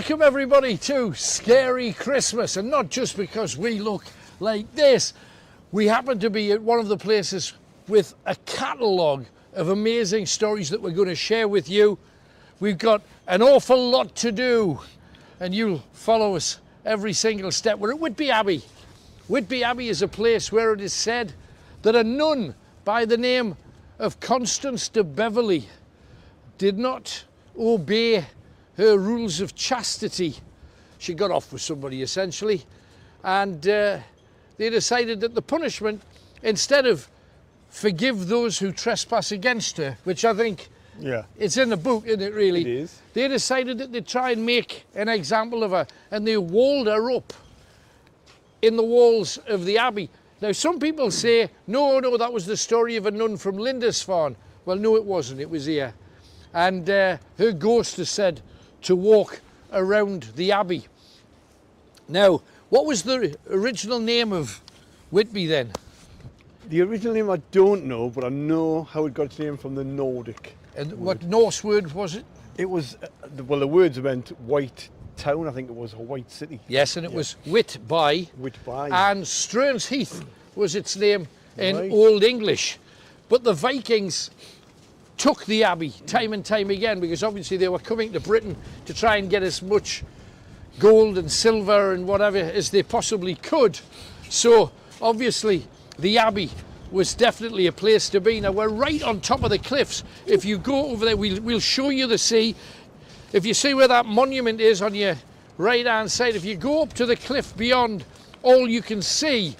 Welcome everybody to Scary Christmas, and not just because we look like this. We happen to be at one of the places with a catalogue of amazing stories that we're going to share with you. We've got an awful lot to do, and you'll follow us every single step. We're at Whitby Abbey. Whitby Abbey is a place where it is said that a nun by the name of Constance de Beverley did not obey her rules of chastity. She got off with somebody essentially, and they decided that the punishment, instead of forgive those who trespass against her, which I think it's in the book, isn't it really? It is. They decided that they'd try and make an example of her, and they walled her up in the walls of the Abbey. Now some people say, no, that was the story of a nun from Lindisfarne. Well, no, it wasn't, it was here. And her ghost is said to walk around the Abbey. Now, what was the original name of Whitby then? The original name I don't know, but I know how it got its name from the Nordic. And what Norse word was it? It was, well, the words meant white town, I think it was, a white city. Yes, and it was Whitby. Whitby. And Strains Heath was its name in Right. Old English. But the Vikings took the Abbey time and time again, because obviously they were coming to Britain to try and get as much gold and silver and whatever as they possibly could. So obviously the Abbey was definitely a place to be. Now we're right on top of the cliffs. If you go over there, we'll show you the sea. If you see where that monument is on your right hand side, if you go up to the cliff beyond, all you can see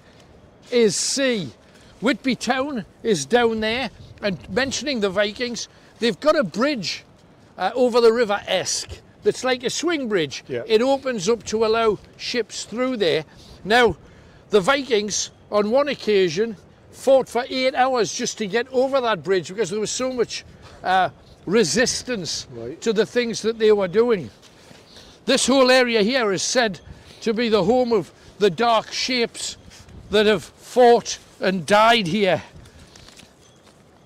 is sea. Whitby town is down there. And mentioning the Vikings, they've got a bridge over the River Esk that's like a swing bridge. Yeah. It opens up to allow ships through there. Now, the Vikings, on one occasion, fought for 8 hours just to get over that bridge because there was so much resistance to the things that they were doing. This whole area here is said to be the home of the dark shapes that have fought and died here.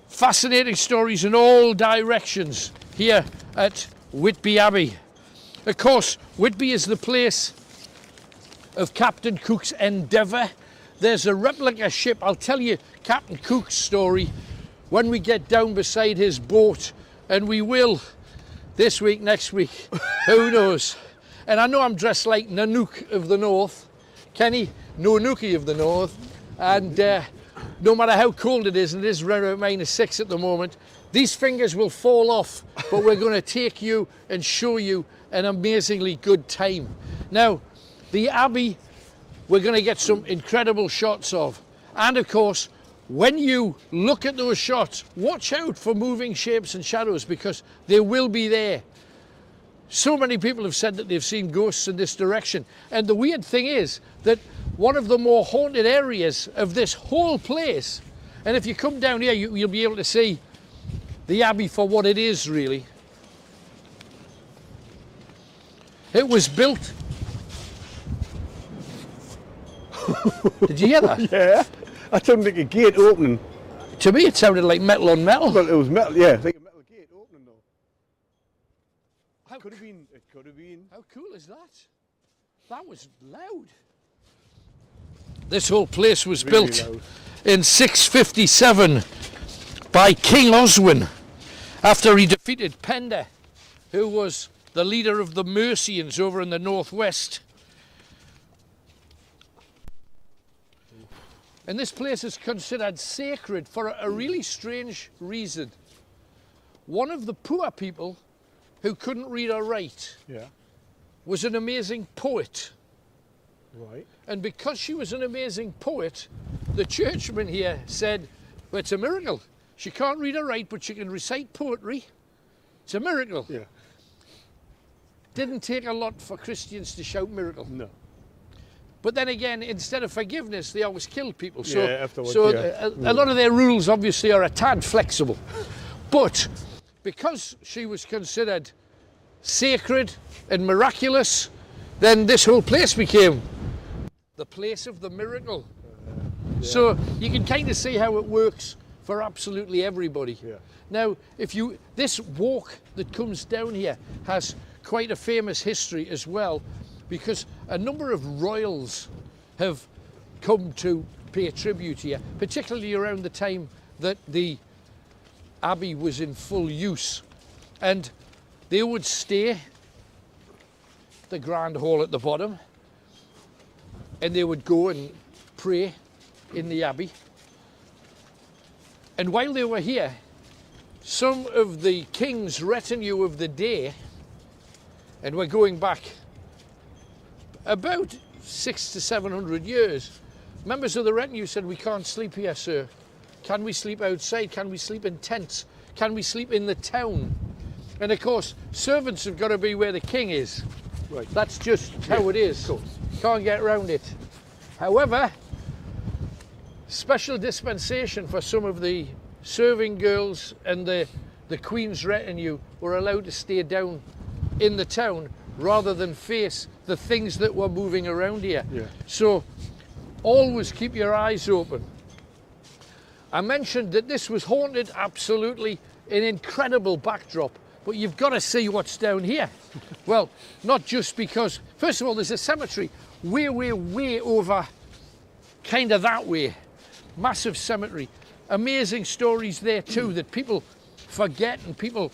Fascinating stories in all directions here at Whitby Abbey. Of course, Whitby is the place of Captain Cook's endeavour. There's a replica ship. I'll tell you Captain Cook's story when we get down beside his boat, and we will this week, next week, who knows. And I know I'm dressed like Nanook of the North, Kenny Nookie of the North, and no matter how cold it is, and it is around about -6 at the moment, these fingers will fall off, but we're going to take you and show you an amazingly good time. Now, the Abbey, we're going to get some incredible shots of. And of course, when you look at those shots, watch out for moving shapes and shadows, because they will be there. So many people have said that they've seen ghosts in this direction. And the weird thing is that one of the more haunted areas of this whole place, and if you come down here, you'll be able to see the Abbey for what it is, really. It was built... Did you hear that? Yeah, that sounded like a gate opening. To me, it sounded like metal on metal. Well, it was metal, yeah, like a metal gate opening though. It could have been. How cool is that? That was loud. This whole place was Really built loud. in 657 by King Oswin after he defeated Penda, who was the leader of the Mercians over in the northwest. And this place is considered sacred for a really strange reason. One of the poor people who couldn't read or write was an amazing poet. Right. And because she was an amazing poet, the churchmen here said, well, it's a miracle. She can't read or write, but she can recite poetry. It's a miracle. Yeah. Didn't take a lot for Christians to shout miracle. No. But then again, instead of forgiveness, they always killed people. So, Yeah, afterwards, so yeah. a lot of their rules obviously are a tad flexible. But because she was considered sacred and miraculous, then this whole place became the place of the miracle. So you can kind of see how it works for absolutely everybody. Yeah. Now, if you, this walk that comes down here has quite a famous history as well, because a number of royals have come to pay tribute here, particularly around the time that the Abbey was in full use. And they would stay the grand hall at the bottom, and they would go and pray in the Abbey. And while they were here, some of the king's retinue of the day, and we're going back about 600 to 700 years, members of the retinue said, "We can't sleep here, sir. Can we sleep outside? Can we sleep in tents? Can we sleep in the town?" And of course, servants have got to be where the king is. Right. That's just how it is. Of course. Can't get around it. However, special dispensation for some of the serving girls and the queen's retinue were allowed to stay down in the town rather than face the things that were moving around here. Yeah. So always keep your eyes open. I mentioned that this was haunted, absolutely an incredible backdrop, but you've got to see what's down here. Well, not just because, first of all, there's a cemetery way, way, way over, kind of that way. Massive cemetery. Amazing stories there too that people forget and people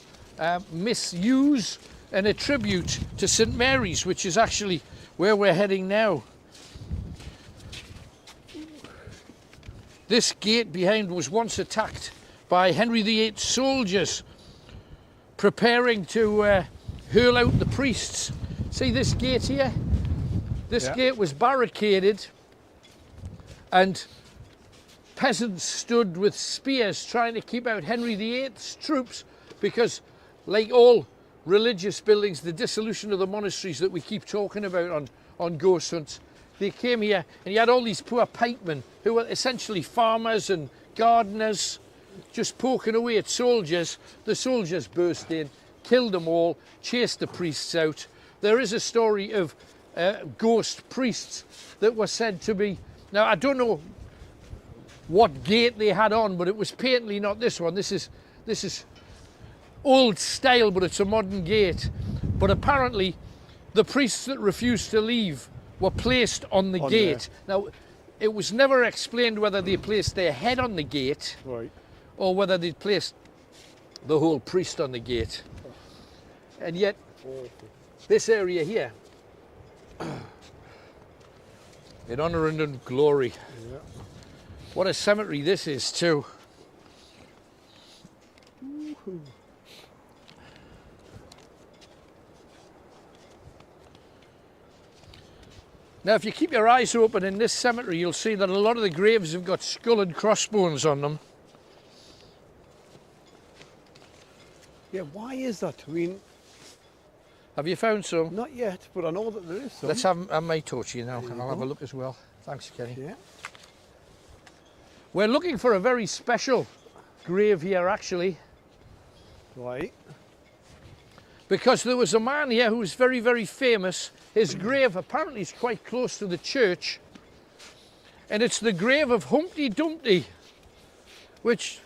misuse and attribute to St. Mary's, which is actually where we're heading now. This gate behind was once attacked by Henry VIII's soldiers preparing to hurl out the priests. See this gate here? This gate was barricaded and peasants stood with spears trying to keep out Henry VIII's troops, because like all religious buildings, the dissolution of the monasteries that we keep talking about on ghost hunts, they came here and you had all these poor pikemen who were essentially farmers and gardeners just poking away at soldiers. The soldiers burst in, killed them all, chased the priests out. There is a story of ghost priests that were said to be, now I don't know what gate they had on, but it was patently not this one. This is old style, but it's a modern gate. But apparently the priests that refused to leave were placed on the gate. Now, it was never explained whether they placed their head on the gate, Right. or whether they placed the whole priest on the gate. And yet, this area here, in honour and in glory. Yeah. What a cemetery this is too. Woohoo. Now, if you keep your eyes open in this cemetery, you'll see that a lot of the graves have got skull and crossbones on them. Yeah, why is that? I mean, Have you found some? not yet, but I know that there is some. Let's have my torch here now, There and you I'll have a go. look as well. Thanks, Kenny. Yeah. We're looking for a very special grave here, actually, Right. because there was a man here who was very, very famous. His grave apparently is quite close to the church, and it's the grave of Humpty Dumpty, which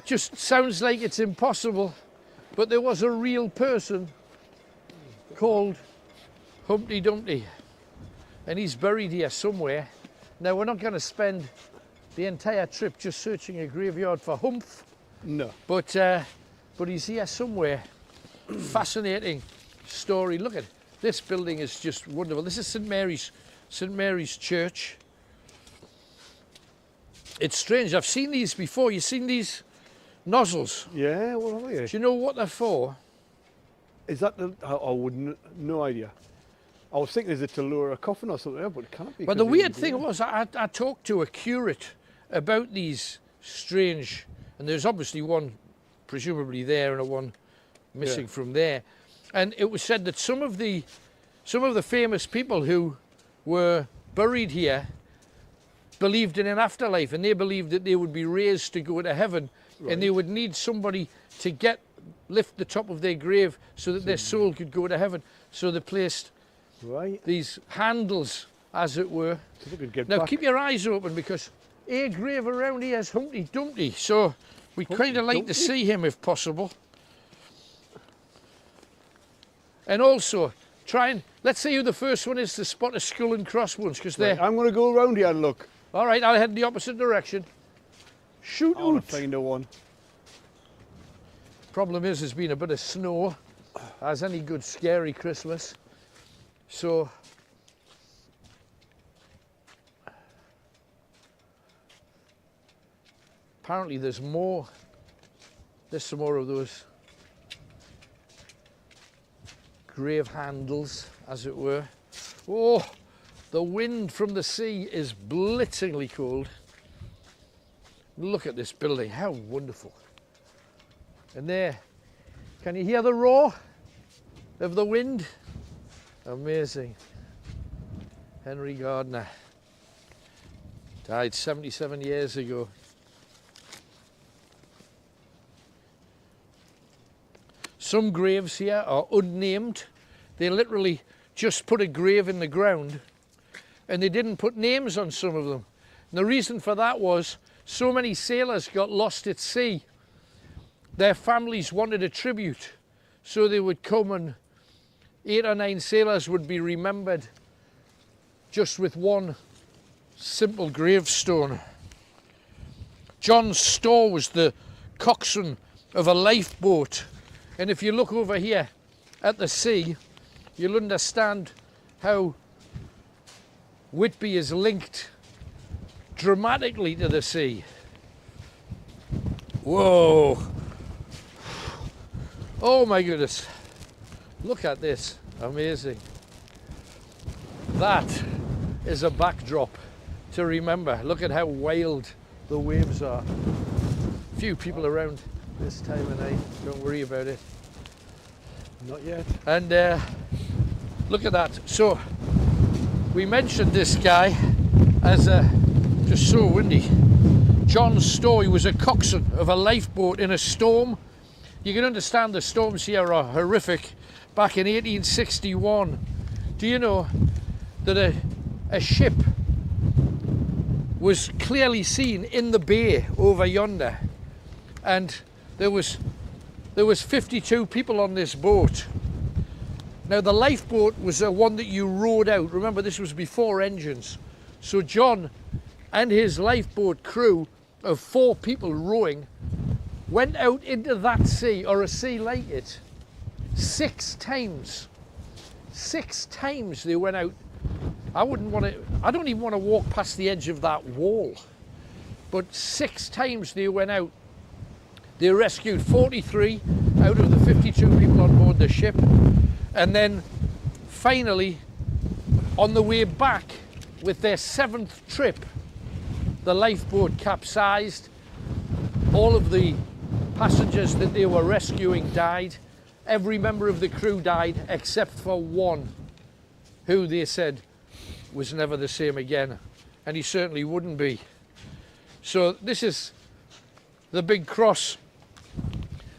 just sounds like it's impossible, but there was a real person called Humpty Dumpty, and he's buried here somewhere. Now, we're not going to spend the entire trip just searching a graveyard for Humph, No. but he's here somewhere. Fascinating story. Look at this building, is just wonderful. This is St. Mary's Church. It's strange. I've seen these before. You've seen these nozzles. Yeah, what are they? Do you know what they're for? Is that the... I wouldn't... No idea. I was thinking, is it to lower a coffin or something, but it can't be. Well, the 'cause weird you- thing was, I talked to a curate about these strange, and there's obviously one presumably there and one missing from there, and it was said that some of the famous people who were buried here believed in an afterlife, and they believed that they would be raised to go to heaven, and they would need somebody to lift the top of their grave so that their soul could go to heaven. So they placed Right. these handles, as it were. So they could get Now back. keep your eyes open, because a grave around here is Humpty Dumpty, so we kind of like to Dumpty? see him if possible. And also, let's see who the first one is to spot a skull and crossbones, because they're... Right, I'm going to go around here and look. All right, I'll head in the opposite direction. Shoot I want out. to find a one. Problem is, there's been a bit of snow, as any good scary Christmas. So, apparently there's more. There's some more of those grave handles, as it were. Oh, the wind from the sea is blitzingly cold. Look at this building, how wonderful. And there, can you hear the roar of the wind? Amazing. Henry Gardner died 77 years ago. Some graves here are unnamed. They literally just put a grave in the ground and they didn't put names on some of them. And the reason for that was so many sailors got lost at sea. Their families wanted a tribute, so they would come, and 8 or 9 sailors would be remembered just with one simple gravestone. John Storr was the coxswain of a lifeboat, and if you look over here at the sea, you'll understand how Whitby is linked dramatically to the sea. Whoa! Oh my goodness, look at this, amazing. That is a backdrop to remember. Look at how wild the waves are. Few people around this time of night, don't worry about it. Not yet. And look at that. So we mentioned this guy as just so windy. John Storr was a coxswain of a lifeboat in a storm. You can understand the storms here are horrific. Back in 1861, do you know that a ship was clearly seen in the bay over yonder, and there was 52 people on this boat. Now the lifeboat was the one that you rowed out. Remember, this was before engines. So John and his lifeboat crew of 4 people rowing went out into that sea, or a sea like it, 6 times. 6 times they went out. I don't even want to walk past the edge of that wall. But 6 times they went out. They rescued 43 out of the 52 people on board the ship. And then finally, on the way back, with their 7th trip, the lifeboat capsized. All of the passengers that they were rescuing died. Every member of the crew died except for one, who they said was never the same again, and he certainly wouldn't be. So this is the big cross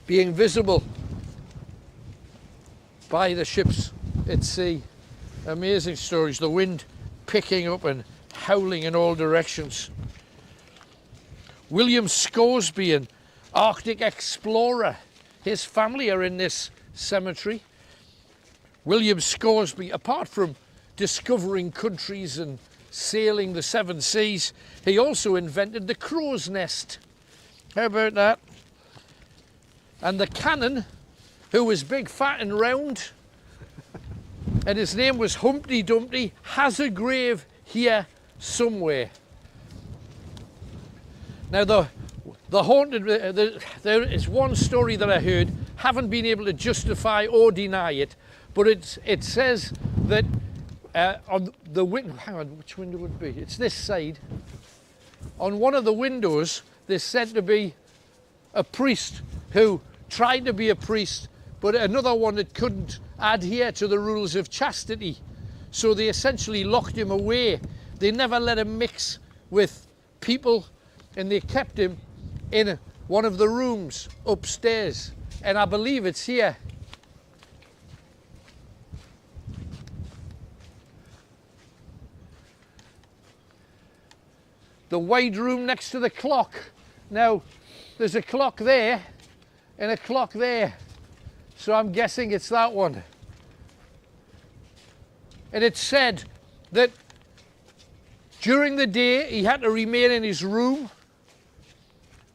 being visible by the ships at sea. Amazing stories, the wind picking up and howling in all directions. William Scoresby, an Arctic explorer, his family are in this cemetery. William Scoresby, apart from discovering countries and sailing the 7 seas, he also invented the crow's nest. How about that? And the cannon, who was big, fat and round, and his name was Humpty Dumpty, has a grave here somewhere. Now the haunted, there is one story that I heard, haven't been able to justify or deny it, but it says that on the window, hang on, which window would it be? It's this side. On one of the windows, there's said to be a priest who tried to be a priest, but another one that couldn't adhere to the rules of chastity. So they essentially locked him away. They never let him mix with people, and they kept him in one of the rooms upstairs. And I believe it's here. The wide room next to the clock. Now, there's a clock there and a clock there. So I'm guessing it's that one. And it said that during the day he had to remain in his room.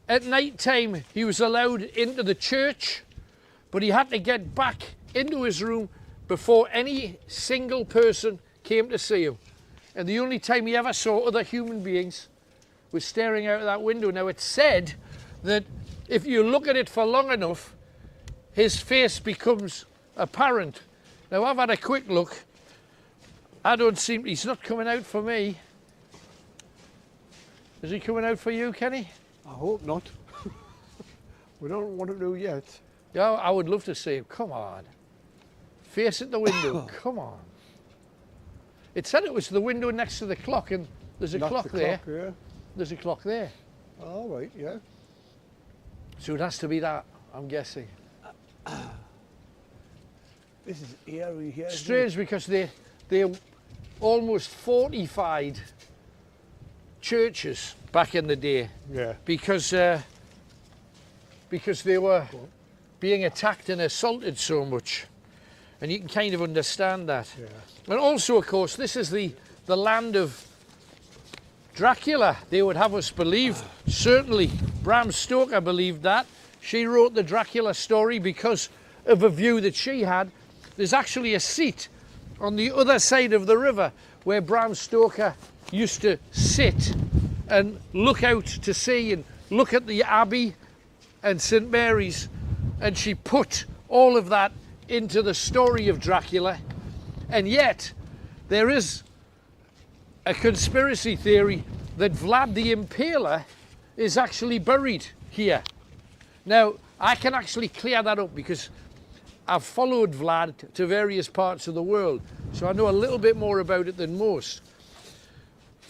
At night time he was allowed into the church, but he had to get back into his room before any single person came to see him. And the only time he ever saw other human beings was staring out of that window. Now it's said that if you look at it for long enough, his face becomes apparent. Now I've had a quick look. I don't seem, he's not coming out for me. Is he coming out for you, Kenny? I hope not. We don't want to do yet. Yeah, I would love to see him. Come on. Face at the window. Come on. It said it was the window next to the clock, and there's a clock there. Yeah. There's a clock there. All right, yeah. So it has to be that, I'm guessing. This is eerie here. isn't Strange, because they almost fortified churches back in the day. it? Yeah. Because they were being attacked and assaulted so much. And you can kind of understand that. Yeah. And also, of course, this is the land of Dracula, they would have us believe. Certainly Bram Stoker believed that. She wrote the Dracula story because of a view that she had. There's actually a seat on the other side of the river where Bram Stoker used to sit and look out to sea and look at the Abbey and St Mary's, and she put all of that into the story of Dracula. And yet there is a conspiracy theory that Vlad the Impaler is actually buried here. Now I can actually clear that up because I've followed Vlad to various parts of the world, so I know a little bit more about it than most.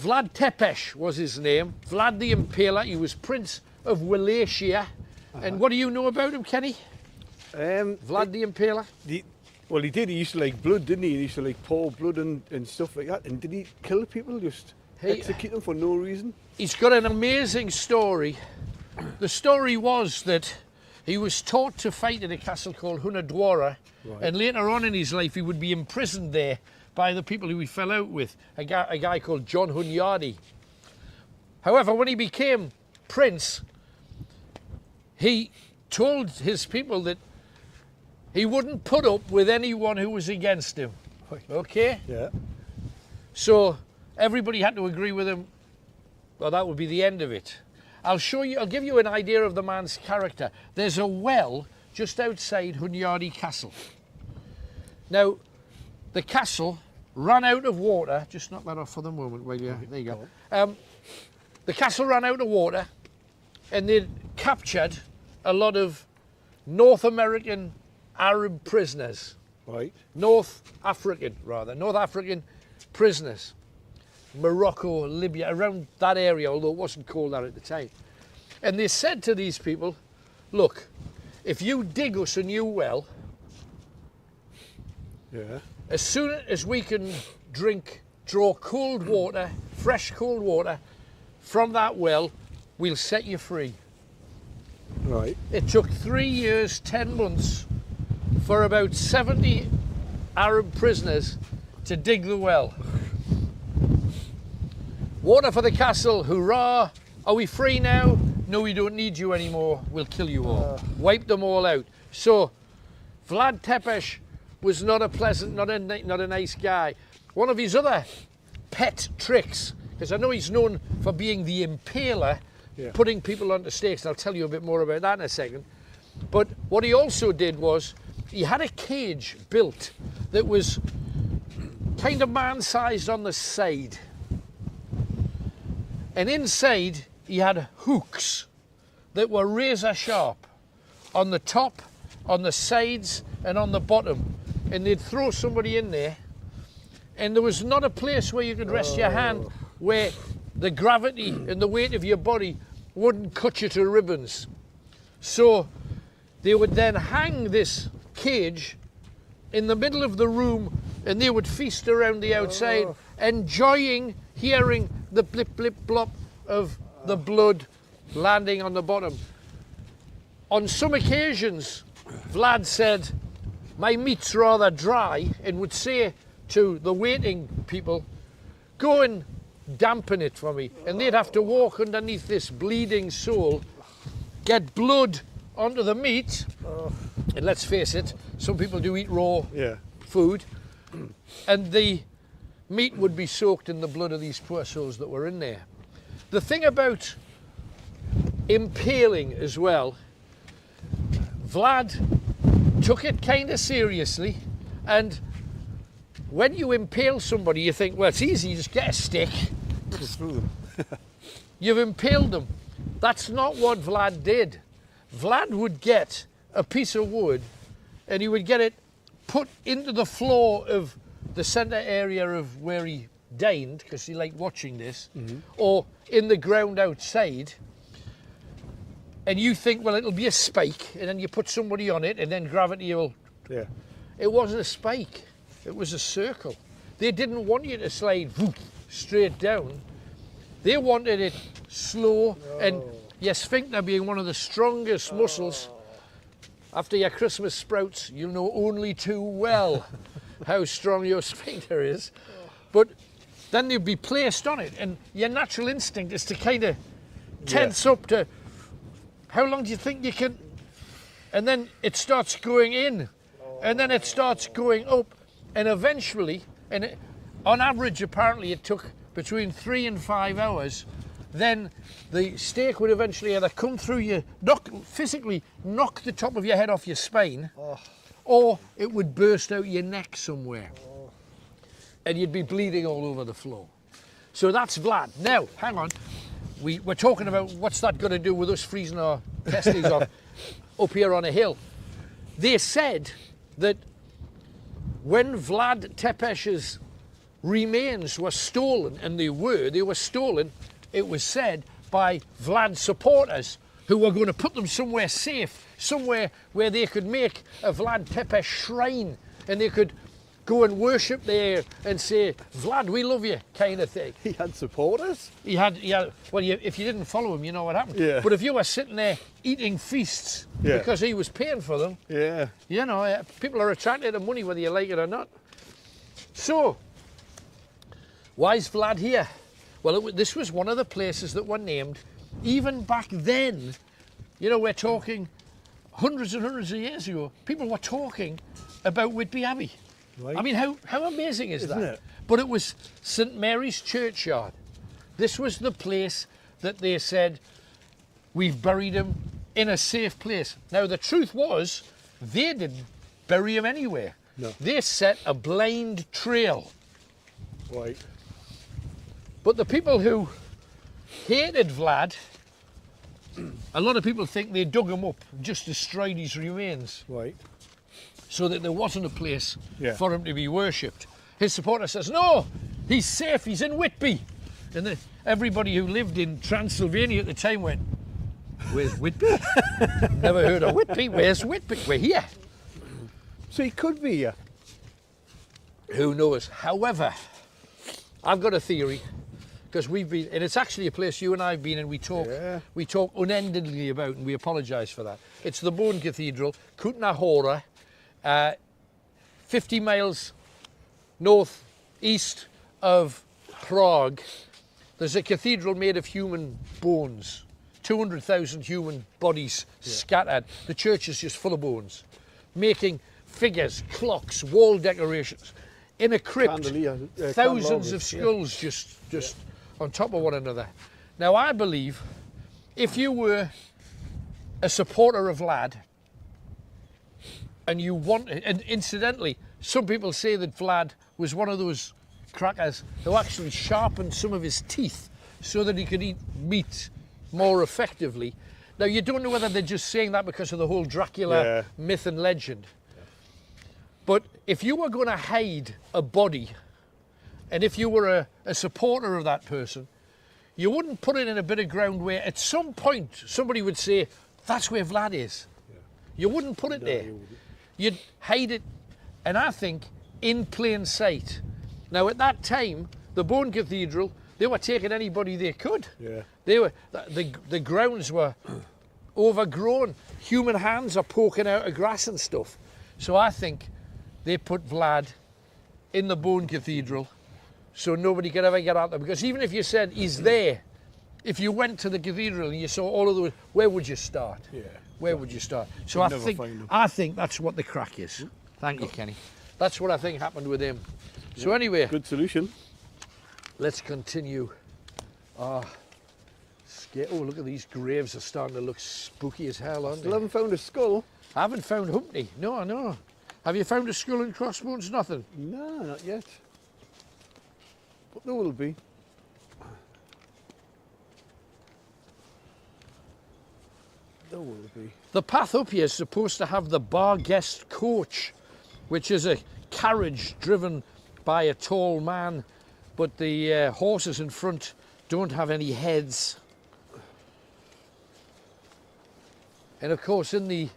Vlad Tepes was his name. Vlad the Impaler. He was Prince of Wallachia. And what do you know about him, Kenny? Vlad the Impaler? Well, he did. He used to like blood, didn't he? He used to like pour blood and stuff like that. And did he kill people, just execute them for no reason? He's got an amazing story. The story was that he was taught to fight in a castle called Hunadwara, and later on in his life he would be imprisoned there by the people who he fell out with, a guy called John Hunyadi. However, when he became prince, he told his people that he wouldn't put up with anyone who was against him. Okay? Yeah. So everybody had to agree with him. Well, that would be the end of it. I'll give you an idea of the man's character. There's a well just outside Hunyadi Castle. Now, the castle ran out of water. Just knock that off for the moment. There you go. The castle ran out of water, and they'd captured a lot of North American Arab prisoners. Right. North African prisoners. Morocco, Libya, around that area, although it wasn't called that at the time. And they said to these people, look, if you dig us a new well, as soon as we can draw cold water, fresh cold water from that well, we'll set you free. Right. It took 3 years, 10 months for about 70 Arab prisoners to dig the well. Water for the castle, hurrah! Are we free now? No, we don't need you anymore. We'll kill you all. Wipe them all out. So, Vlad Tepes was not a pleasant, not a nice guy. One of his other pet tricks, because I know he's known for being the impaler, putting people onto stakes, and I'll tell you a bit more about that in a second. But what he also did was, he had a cage built that was kind of man-sized on the side. And inside, he had hooks that were razor sharp on the top, on the sides, and on the bottom. And they'd throw somebody in there, and there was not a place where you could rest your hand where the gravity and the weight of your body wouldn't cut you to ribbons. So they would then hang this cage in the middle of the room, and they would feast around the outside, enjoying hearing the blip blip blop of the blood landing on the bottom. On some occasions, Vlad said, my meat's rather dry, and would say to the waiting people, go and dampen it for me. And they'd have to walk underneath this bleeding soul, get blood onto the meat. And let's face it, some people do eat raw food. And the meat would be soaked in the blood of these poor souls that were in there. The thing about impaling as well, Vlad took it kind of seriously, and when you impale somebody you think, well, it's easy, you just get a stick. You've impaled them. That's not what Vlad did. Vlad would get a piece of wood and he would get it put into the floor of the centre area of where he dined, because he liked watching this, or in the ground outside, and you think, well, it'll be a spike, and then you put somebody on it and then gravity will... Yeah. It wasn't a spike, it was a circle. They didn't want you to slide straight down. They wanted it slow, and your sphincter being one of the strongest muscles. After your Christmas sprouts, you'll know only too well how strong your sphincter is. But then they'd be placed on it, and your natural instinct is to kind of tense up to, how long do you think you can? And then it starts going in, and then it starts going up, and eventually, on average apparently it took between 3 and 5 hours, then the stake would eventually either come through you, physically knock the top of your head off your spine, or it would burst out your neck somewhere. And you'd be bleeding all over the floor. So that's Vlad. Now, hang on. We're talking about what's that got to do with us freezing our testes off up here on a hill. They said that when Vlad Tepes's remains were stolen, and they were stolen, it was said, by Vlad's supporters, who were going to put them somewhere safe, somewhere where they could make a Vlad Tepes shrine, and they could go and worship there and say, Vlad, we love you, kind of thing. He had supporters? He had, well, if you didn't follow him, you know what happened. Yeah. But if you were sitting there eating feasts because he was paying for them, you know, people are attracted to money whether you like it or not. So, why is Vlad here? Well, this was one of the places that were named, even back then, you know, we're talking hundreds and hundreds of years ago, people were talking about Whitby Abbey. Right. I mean, how amazing is Isn't that? it? But it was St Mary's Churchyard. This was the place that they said, we've buried him in a safe place. Now, the truth was, they didn't bury him anywhere. No. They set a blind trail. Right. But the people who hated Vlad, a lot of people think they dug him up, just destroyed his remains. Right. So that there wasn't a place for him to be worshipped. His supporter says, no, he's safe, he's in Whitby. And then everybody who lived in Transylvania at the time went, where's Whitby? Never heard of Whitby, where's Whitby? We're here. So he could be here. Who knows? However, I've got a theory, because we've been, and it's actually a place you and I have been, and we talk unendingly about, and we apologise for that. It's the Bone Cathedral, Kutna Hora, 50 miles north-east of Prague. There's a cathedral made of human bones, 200,000 human bodies scattered. The church is just full of bones, making figures, clocks, wall decorations. In a crypt, thousands of skulls just on top of one another. Now, I believe if you were a supporter of Vlad, and you want, and incidentally, some people say that Vlad was one of those crackers who actually sharpened some of his teeth so that he could eat meat more effectively. Now, you don't know whether they're just saying that because of the whole Dracula myth and legend. But if you were going to hide a body, and if you were a supporter of that person, you wouldn't put it in a bit of ground where at some point somebody would say, that's where Vlad is. You wouldn't put it there. You'd hide it, and I think, in plain sight. Now, at that time, the Bone Cathedral, they were taking anybody they could. They were, the grounds were overgrown. Human hands are poking out of grass and stuff. So I think they put Vlad in the Bone Cathedral, so nobody could ever get out there. Because even if you said he's there, if you went to the cathedral and you saw all of those, where would you start? Yeah. Where would you start? So You'd never find him. I think that's what the crack is. Thank you, Kenny. That's what I think happened with him. So anyway, Good solution. let's continue. Oh, look at these graves are starting to look spooky as hell, aren't Still they? haven't found a skull. I haven't found Humpty. No, I know. Have you found a skull and crossbones? Nothing. No, not yet. But there will be. There will be. The path up here is supposed to have the bar guest coach, which is a carriage driven by a tall man, but the horses in front don't have any heads. And of course, in the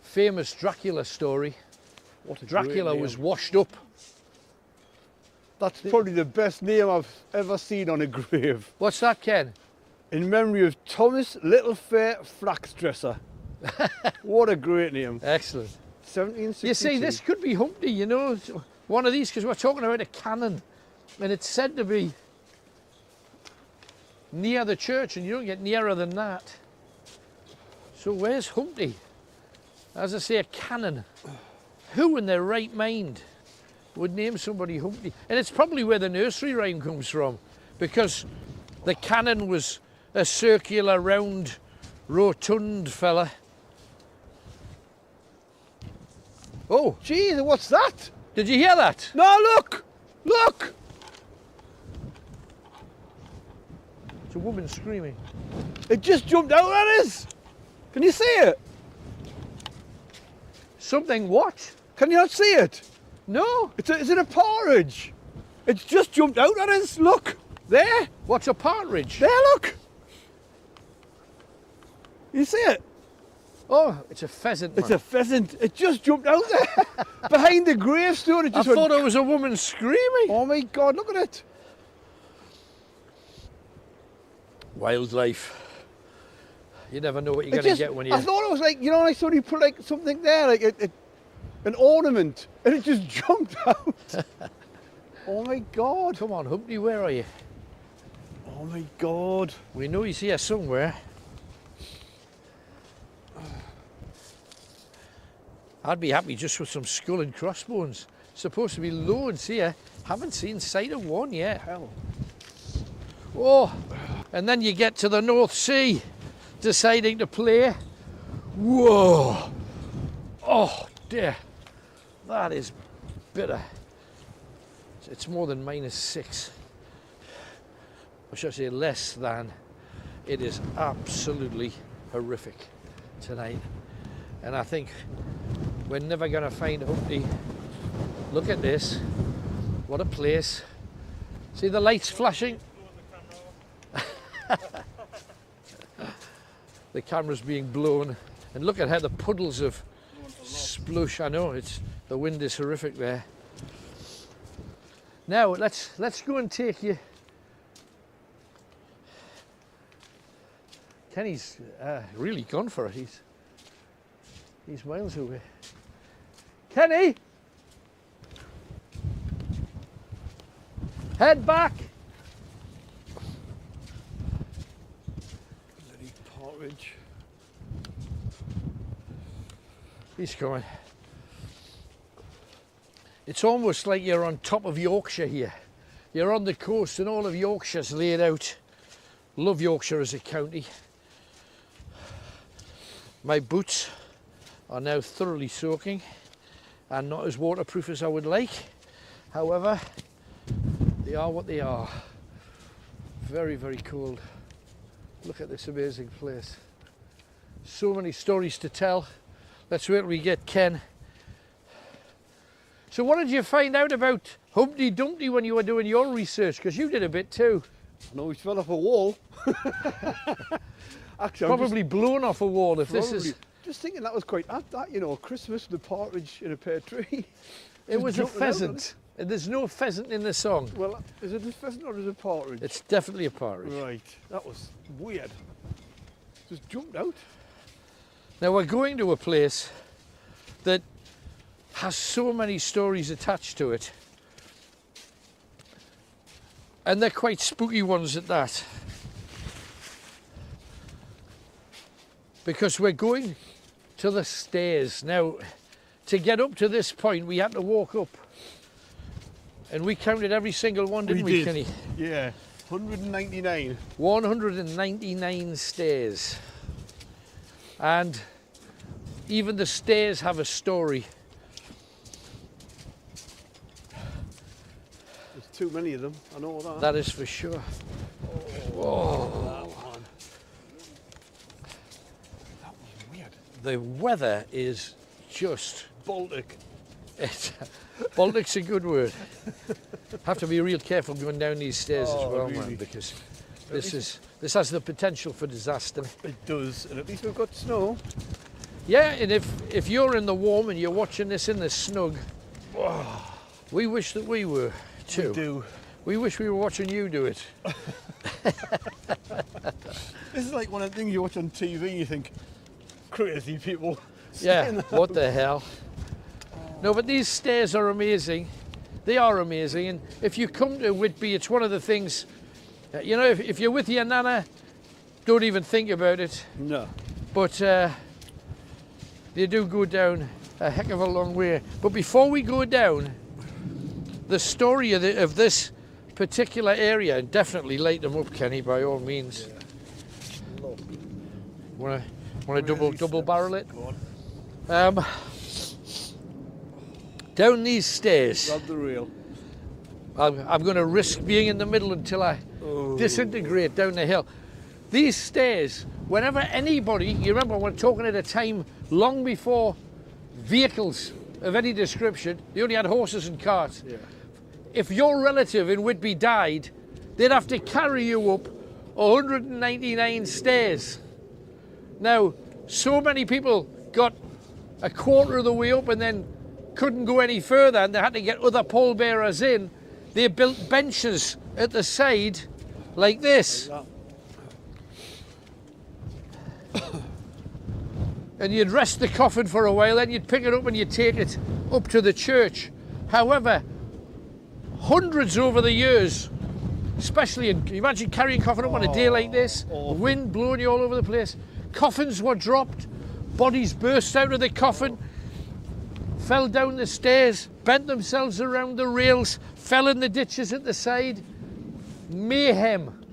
famous Dracula story, What a Dracula great was name. washed up. That's probably the best name I've ever seen on a grave. What's that, Ken? In memory of Thomas Littlefair Flaxdresser. What a great name. Excellent. 1762. You see, this could be Humpty, you know, one of these, because we're talking about a cannon, and it's said to be near the church, and you don't get nearer than that. So where's Humpty? As I say, a cannon. Who in their right mind would name somebody Humpty? And it's probably where the nursery rhyme comes from, because the cannon was a circular, round, rotund fella. Oh, Jeez, what's that? did you hear that? No, look! Look! It's a woman screaming. It just jumped out at us! Can you see it? Something what? Can you not see it? No. Is it a partridge? It's just jumped out at us. Look! There! What's a partridge? There, look! You see it? Oh, it's a pheasant. It's man. a pheasant. It just jumped out there. Behind the gravestone, it I just thought went... it was a woman screaming. Oh my God, look at it. Wildlife. You never know what you're going to get when you... I thought it was like, you know, I saw you put like something there, like an ornament, and it just jumped out. Oh my God. Come on, Humpty, where are you? Oh my God. We know he's here somewhere. I'd be happy just with some skull and crossbones. Supposed to be loads here. Haven't seen sight of one yet. Hell. Oh, and then you get to the North Sea, deciding to play. Whoa! Oh dear, that is bitter. It's more than -6. Or should I say less than. It is absolutely horrific tonight. And I think we're never going to find Humpty. Look at this. What a place. See the lights flashing? The camera's being blown. And look at how the puddles of splush. I know, the wind is horrific there. Now, let's go and take you. Kenny's really gone for it. He's miles away. Kenny! Head back! Bloody partridge. He's coming. It's almost like you're on top of Yorkshire here. You're on the coast and all of Yorkshire's laid out. Love Yorkshire as a county. My boots are now thoroughly soaking and not as waterproof as I would like. However, they are what they are. Very, very cold. Look at this amazing place. So many stories to tell. Let's wait till we get Ken. So what did you find out about Humpty Dumpty when you were doing your research? Because you did a bit too. No, he fell off a wall. Actually, Probably blown off a wall if this is... Just thinking that was quite apt, that, you know, Christmas, the partridge in a pear tree. It was a jumping out at pheasant. And there's no pheasant in the song. Well, is it a pheasant or is it a partridge? It's definitely a partridge. Right, that was weird. Just jumped out. Now we're going to a place that has so many stories attached to it. And they're quite spooky ones at that. Because we're going to the stairs. Now, to get up to this point, we had to walk up. And we counted every single one, didn't we, Kenny? Yeah, 199. 199 stairs. And even the stairs have a story. There's too many of them, I know that. That is for sure. Whoa. That was weird. The weather is just... Baltic. Baltic's a good word. Have to be real careful going down these stairs as well, really? man, because this has the potential for disaster. It does, and at least we've got snow. Yeah, and if you're in the warm and you're watching this in the snug, we wish that we were too. We do. We wish we were watching you do it. This is like one of the things you watch on TV and you think, crazy people. Yeah, what the hell? No, but these stairs are amazing. They are amazing, and if you come to Whitby, it's one of the things, you know, if you're with your nana, don't even think about it. No. But they do go down a heck of a long way. But before we go down, the story of this particular area, and definitely light them up, Kenny, by all means. Yeah. Want to double barrel it? Go on. Down these stairs, Grab the rail. I'm going to risk being in the middle until I disintegrate down the hill. These stairs, whenever anybody, you remember we're talking at a time long before vehicles of any description, they only had horses and carts. Yeah. If your relative in Whitby died, they'd have to carry you up 199 stairs. Now, so many people got a quarter of the way up and then couldn't go any further, and they had to get other pallbearers in. They built benches at the side like this. Like And you'd rest the coffin for a while, then you'd pick it up and you'd take it up to the church. However, hundreds over the years, especially can you imagine carrying a coffin up on a day like this, wind blowing you all over the place. Coffins were dropped, bodies burst out of the coffin, fell down the stairs, bent themselves around the rails, fell in the ditches at the side. Mayhem.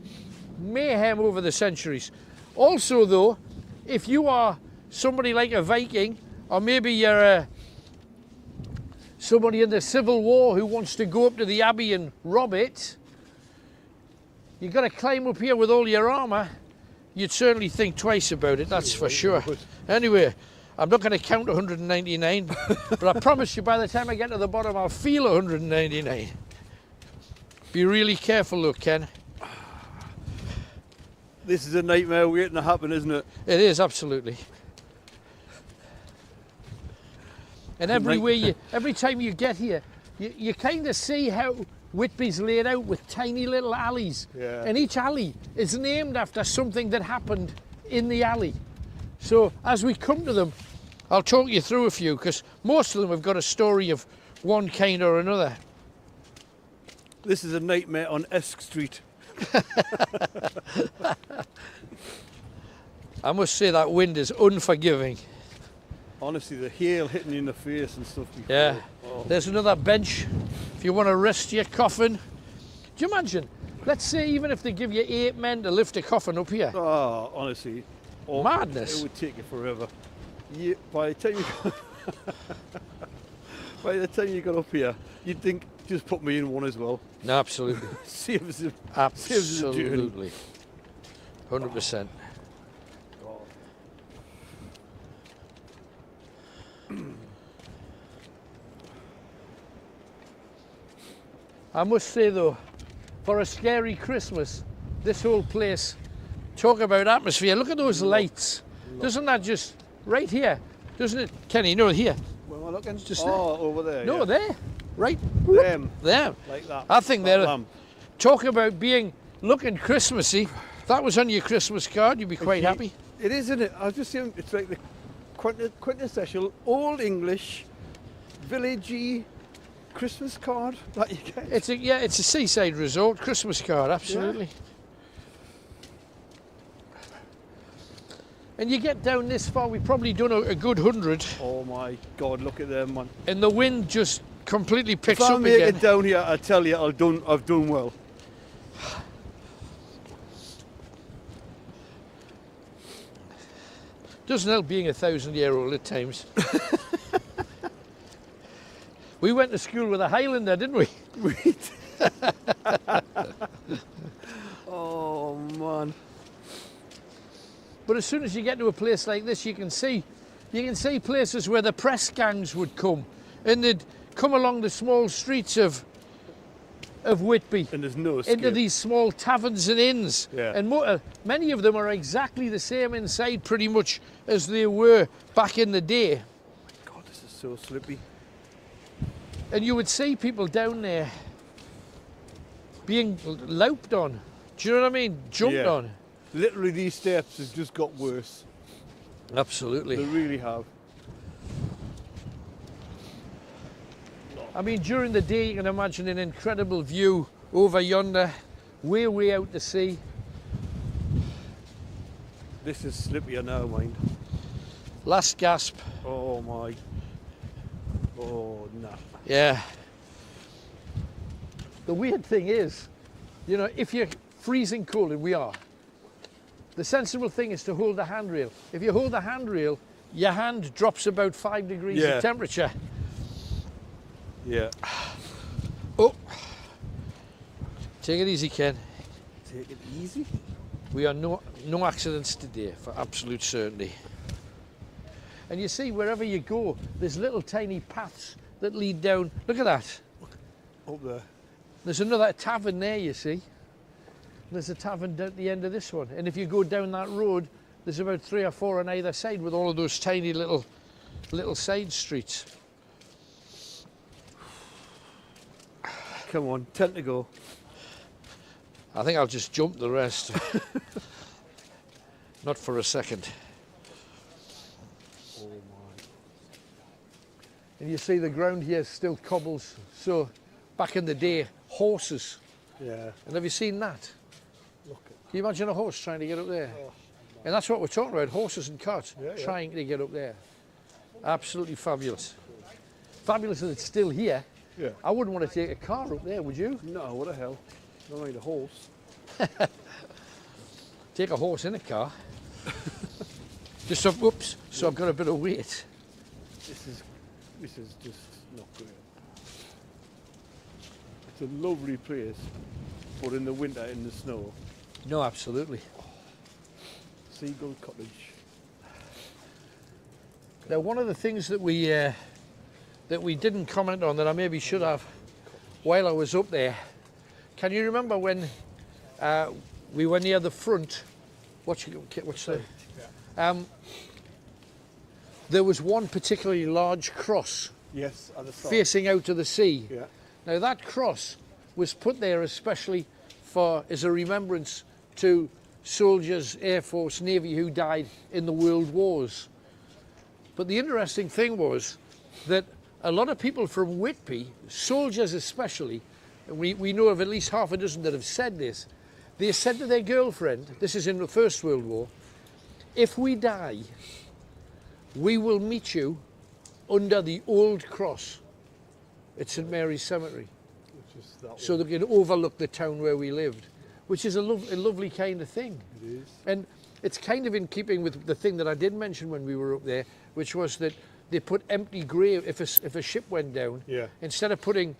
Mayhem over the centuries. Also though, if you are somebody like a Viking, or maybe you're somebody in the Civil War who wants to go up to the Abbey and rob it, you've got to climb up here with all your armour, you'd certainly think twice about it, that's for sure. Anyway, I'm not going to count 199, but I promise you by the time I get to the bottom, I'll feel 199. Be really careful, look, Ken. This is a nightmare waiting to happen, isn't it? It is, absolutely. And every time you get here, you kind of see how Whitby's laid out with tiny little alleys. Yeah. And each alley is named after something that happened in the alley. So as we come to them, I'll talk you through a few, because most of them have got a story of one kind or another. This is a nightmare on Esk Street. I must say that wind is unforgiving. Honestly, the hail hitting you in the face and stuff before. Yeah. Oh. There's another bench if you want to rest your coffin. Do you imagine? Let's say even if they give you 8 men to lift a coffin up here. Oh, honestly. Oh, Madness. It would take you forever. By the time you got up here, you'd think, just put me in one as well. No, absolutely. Saves the Absolutely. 100%. I must say though, for a scary Christmas, this whole place, talk about atmosphere, look at those lights. Doesn't that just, right here, doesn't it, Kenny, no, here. Where am I looking? Just there. Over there. No, yeah. there, right Them. there. Like that. I think that they're, lamp. talk about looking Christmassy. If that was on your Christmas card, you'd be quite happy. It is, isn't it? I was just saying, it's like the quintessential Old English, villagey Christmas card that you get. It's a seaside resort Christmas card, absolutely. Yeah. And you get down this far, we've probably done a good 100. Oh my God, look at them, man. And the wind just completely picks If I up make again. it down here, I tell you, I've done well. Doesn't help being 1,000-year-old at times. We went to school with a Highlander, didn't we? Oh man. But as soon as you get to a place like this, you can see places where the press gangs would come, and they'd come along the small streets of Whitby. And there's no escape. Into these small taverns and inns. Yeah. And many of them are exactly the same inside pretty much as they were back in the day. God, this is so slippy. And you would see people down there being loped on. Do you know what I mean? Jumped Yeah. on. Literally, these steps have just got worse. Absolutely. They really have. I mean, during the day, you can imagine an incredible view over yonder, way out to sea. This is slippier now, mind. Last gasp. Oh my. Oh no. Yeah. The weird thing is, you know, if you're freezing cold, and we are, the sensible thing is to hold the handrail. If you hold the handrail, your hand drops about 5 degrees of temperature. Yeah. Oh. Take it easy, Ken. Take it easy. We are no accidents today, for absolute certainty. And you see, wherever you go, there's little tiny paths that lead down. Look at that. Up there. There's another tavern there, you see. There's a tavern down at the end of this one. And if you go down that road, there's about 3 or 4 on either side with all of those tiny little side streets. Come on, 10 to go. I think I'll just jump the rest. Not for a second. Oh my. And you see the ground here is still cobbles. So back in the day, horses. Yeah. And have you seen that? Look at. Can you imagine a horse trying to get up there? Oh, And that's what we're talking about, horses and carts Yeah, yeah. trying to get up there. Absolutely fabulous. Fabulous that it's still here. Yeah. I wouldn't want to take a car up there, would you? No, what the hell? Not mind a horse. Take a horse in a car. Just so, whoops, so I've got a bit of weight. This is just not great. It's a lovely place, but in the winter, in the snow. No, absolutely. Seagull Cottage. Now, one of the things that we didn't comment on that I maybe should have while I was up there, can you remember when we were near the front? What's the? There was one particularly large cross Yes, at the start. facing out to the sea. Yeah. Now that cross was put there especially as a remembrance to soldiers, Air Force, Navy who died in the World Wars. But the interesting thing was that a lot of people from Whitby, soldiers especially, and we know of at least half a dozen that have said this, they said to their girlfriend, this is in the First World War, if we die, we will meet you under the old cross at St Mary's Cemetery, Which is that so they can overlook the town where we lived, which is a lovely kind of thing. It is. And it's kind of in keeping with the thing that I did mention when we were up there, which was that they put empty grave, if a ship went down, Yeah. instead of putting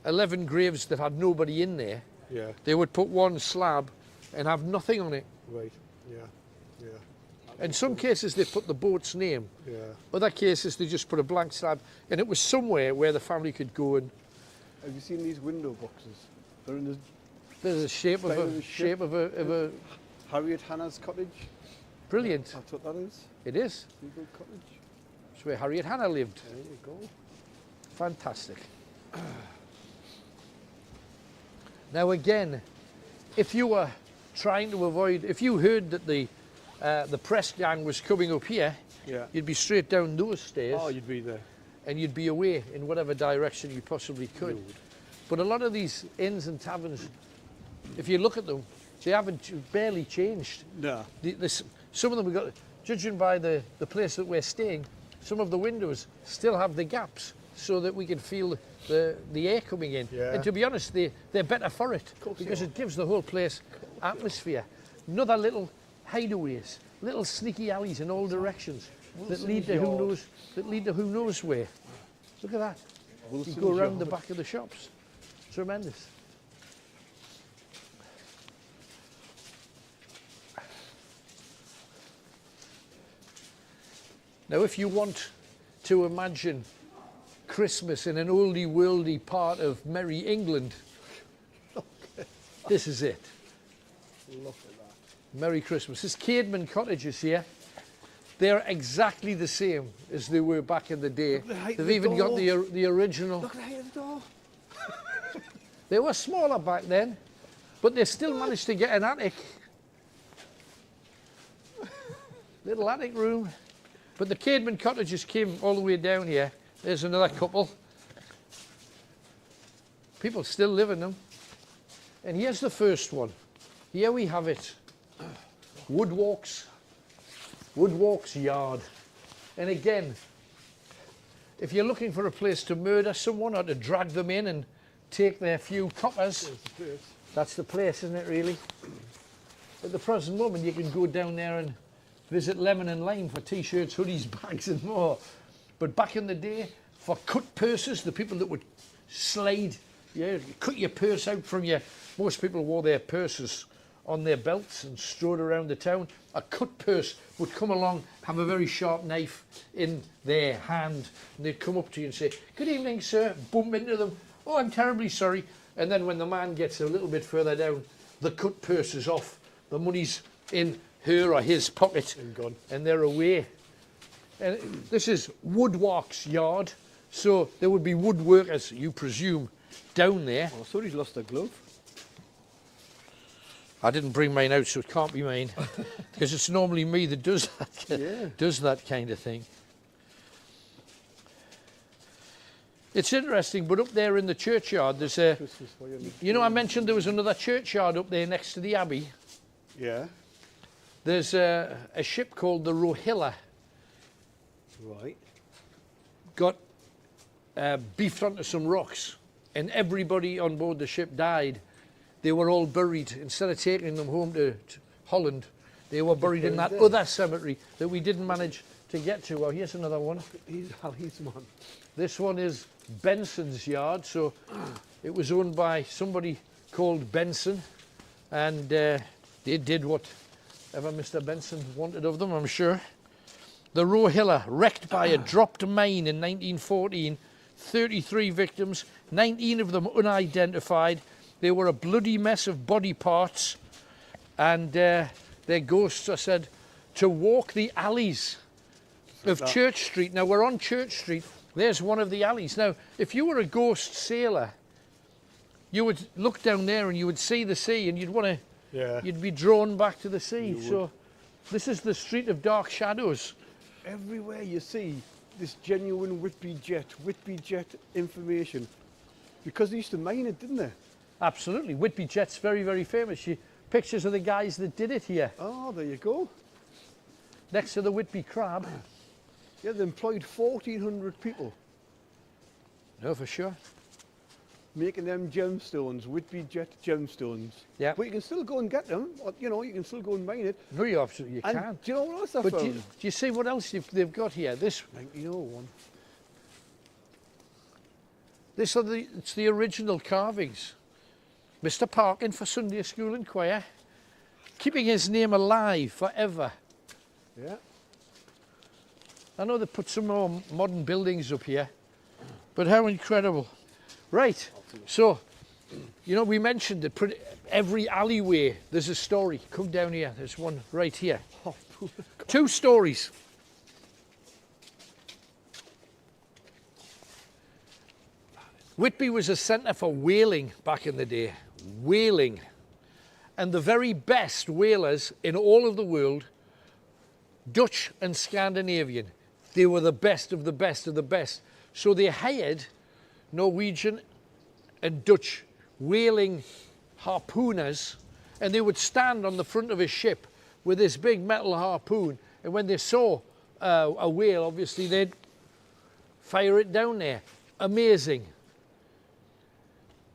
11 graves that had nobody in there, Yeah. they would put one slab and have nothing on it. Right. Yeah. Yeah. In some cases they put the boat's name, Yeah. other cases they just put a blank slab, and it was somewhere where the family could go and Have you seen these window boxes? They're in the there's a shape of Like a with a shape of a Harriet Hannah's cottage. brilliant. That's what that is. It is. Seagull Cottage. It's where Harriet Hannah lived. There you go. Fantastic. Now again, if you were trying to avoid, if you heard that the press gang was coming up here, Yeah. you'd be straight down those stairs. Oh, you'd be there. and you'd be away in whatever direction you possibly could. But a lot of these inns and taverns, if you look at them, they haven't barely changed. No. Some of them have got, judging by the place that we're staying, some of the windows still have the gaps so that we can feel the air coming in. Yeah. And to be honest, they're better for it because it gives the whole place atmosphere. Another little hideaways, little sneaky alleys in all directions that lead to who knows where. Look at that. You go around the back of the shops. Tremendous. Now, if you want to imagine Christmas in an oldie worldy part of merry England, this is it. Look at that. Merry Christmas. This Caedmon cottages here, they're exactly the same as they were back in the day. They've even got the original. Look at the height of the door. They were smaller back then, but they still managed to get an attic. Little attic room. But the Caedmon cottages came all the way down here. There's another couple. People still live in them. And here's the first one. Here we have it. Woodwalk's Yard. And again, if you're looking for a place to murder someone or to drag them in and take their few coppers, that's the place, isn't it, really? At the present moment, you can go down there and visit Lemon and Lime for t-shirts, hoodies, bags and more. But back in the day, for cut purses, the people that would slide, cut your purse out from you. Most people wore their purses on their belts and strode around the town. A cut purse would come along, have a very sharp knife in their hand, and they'd come up to you and say, "Good evening, sir," bump into them. "Oh, I'm terribly sorry." And then when the man gets a little bit further down, the cut purse is off, the money's in her or his pocket, And gone. and they're away. And this is Woodwalk's Yard, so there would be woodworkers, you presume, down there. Oh, somebody's lost their glove. I didn't bring mine out, so it can't be mine, because it's normally me that does that, does that kind of thing. It's interesting, but up there in the churchyard, there's a, you know, I mentioned there was another churchyard up there next to the Abbey. Yeah. There's a ship called the Rohilla. Right. Got beefed onto some rocks, and everybody on board the ship died. They were all buried. Instead of taking them home to Holland, they were buried in that other cemetery that we didn't manage to get to. Oh, here's another one. He's one. This one is Benson's Yard. So it was owned by somebody called Benson, and they did whatever Mr. Benson wanted of them, I'm sure. The Rohilla, wrecked by a dropped mine in 1914. 33 victims, 19 of them unidentified. They were a bloody mess of body parts, and their ghosts are said to walk the alleys of Church Street. Now, we're on Church Street. There's one of the alleys. Now, if you were a ghost sailor, you would look down there and you would see the sea, and you'd want to, you'd be drawn back to the sea. So this is the Street of Dark Shadows. Everywhere you see this genuine Whitby jet information, because they used to mine it, didn't they? Absolutely. Whitby jet's very, very famous. Pictures of the guys that did it here. Oh, there you go. Next to the Whitby Crab. Yeah, they employed 1,400 people. No, for sure. Making them gemstones, Whitby jet gemstones. Yeah. But you can still go and get them. You know, you can still go and mine it. No, you absolutely And can. do you know what else I But found? do you see what else they've got here? This 1901. It's the original carvings. Mr. Parkin for Sunday School and Choir, keeping his name alive forever. Yeah. I know they put some more modern buildings up here, but how incredible. Right, so, you know, we mentioned that every alleyway there's a story. Come down here, there's one right here. Oh, 2 stories. Whitby was a centre for whaling back in the day. Whaling. And the very best whalers in all of the world, Dutch and Scandinavian, they were the best of the best of the best. So they hired Norwegian and Dutch whaling harpooners, and they would stand on the front of a ship with this big metal harpoon, and when they saw a whale, obviously they'd fire it down there. Amazing.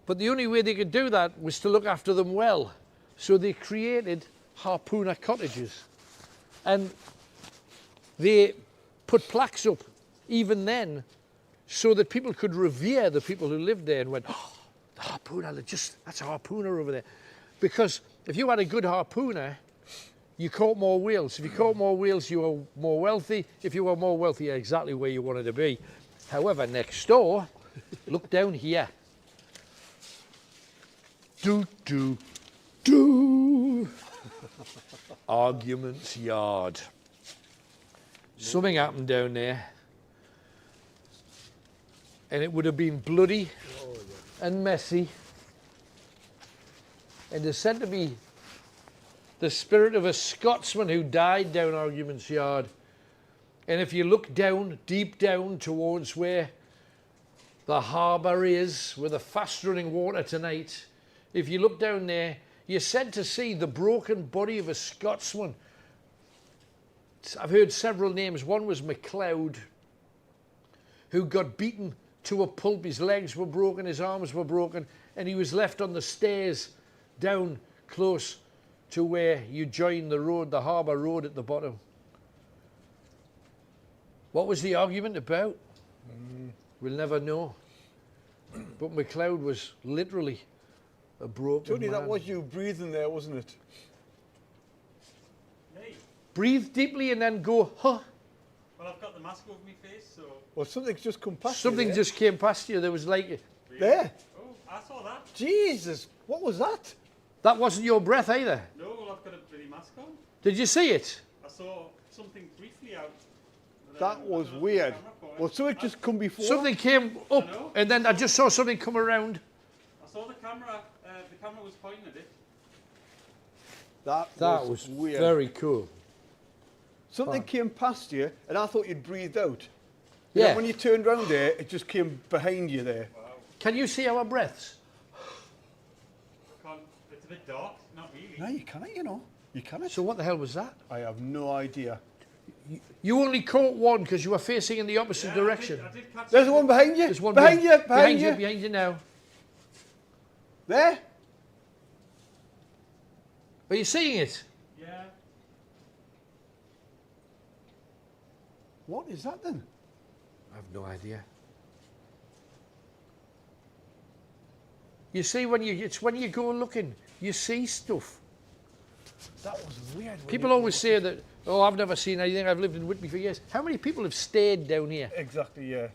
But the only way they could do that was to look after them well. So they created harpooner cottages. And they put plaques up even then so that people could revere the people who lived there and went, oh, the harpooner, that's a harpooner over there. Because if you had a good harpooner, you caught more whales. If you caught more whales, you were more wealthy. If you were more wealthy, you're exactly where you wanted to be. However, next door, look down here. Arguments Yard. Something happened down there, and it would have been bloody and messy, and there's said to be the spirit of a Scotsman who died down Arguments Yard. And if you look down, deep down towards where the harbour is, with the fast running water tonight, if you look down there, you're said to see the broken body of a Scotsman. I've heard several names. One was MacLeod, who got beaten to a pulp. His legs were broken, his arms were broken, and he was left on the stairs down close to where you join the road, the harbour road at the bottom. What was the argument about? We'll never know. But MacLeod was literally a broken Tony, man. that was you breathing there, wasn't it? Me? Breathe deeply and then go, huh. Well, I've got the mask over my face, so... Well, something's just come past Something you just came past you. There was like, Really? there. Oh, I saw that. Jesus, what was that? that wasn't your breath either. No, well, I've got a bloody mask on. Did you see it? I saw something briefly out. But, That I was don't know if weird. the camera caught it. Well, something just come before. Something came I up, know. and then I just saw something come around. I saw the camera was pointing at it. That was weird. very cool. Something came past you, and I thought you'd breathed out. Yeah. And when you turned round there, it just came behind you there. Wow. Can you see our breaths? It's a bit dark, not really. No, you can't, you know. You can't. So what the hell was that? I have no idea. You only caught one because you were facing in the opposite direction. I did catch There's it. one behind you. There's one behind you. Behind you. behind you now. There. Are you seeing it? Yeah. What is that then? I have no idea. You see, it's when you go looking, you see stuff. That was weird. People always say that, oh, I've never seen anything. I've lived in Whitby for years. How many people have stayed down here? Exactly, yeah.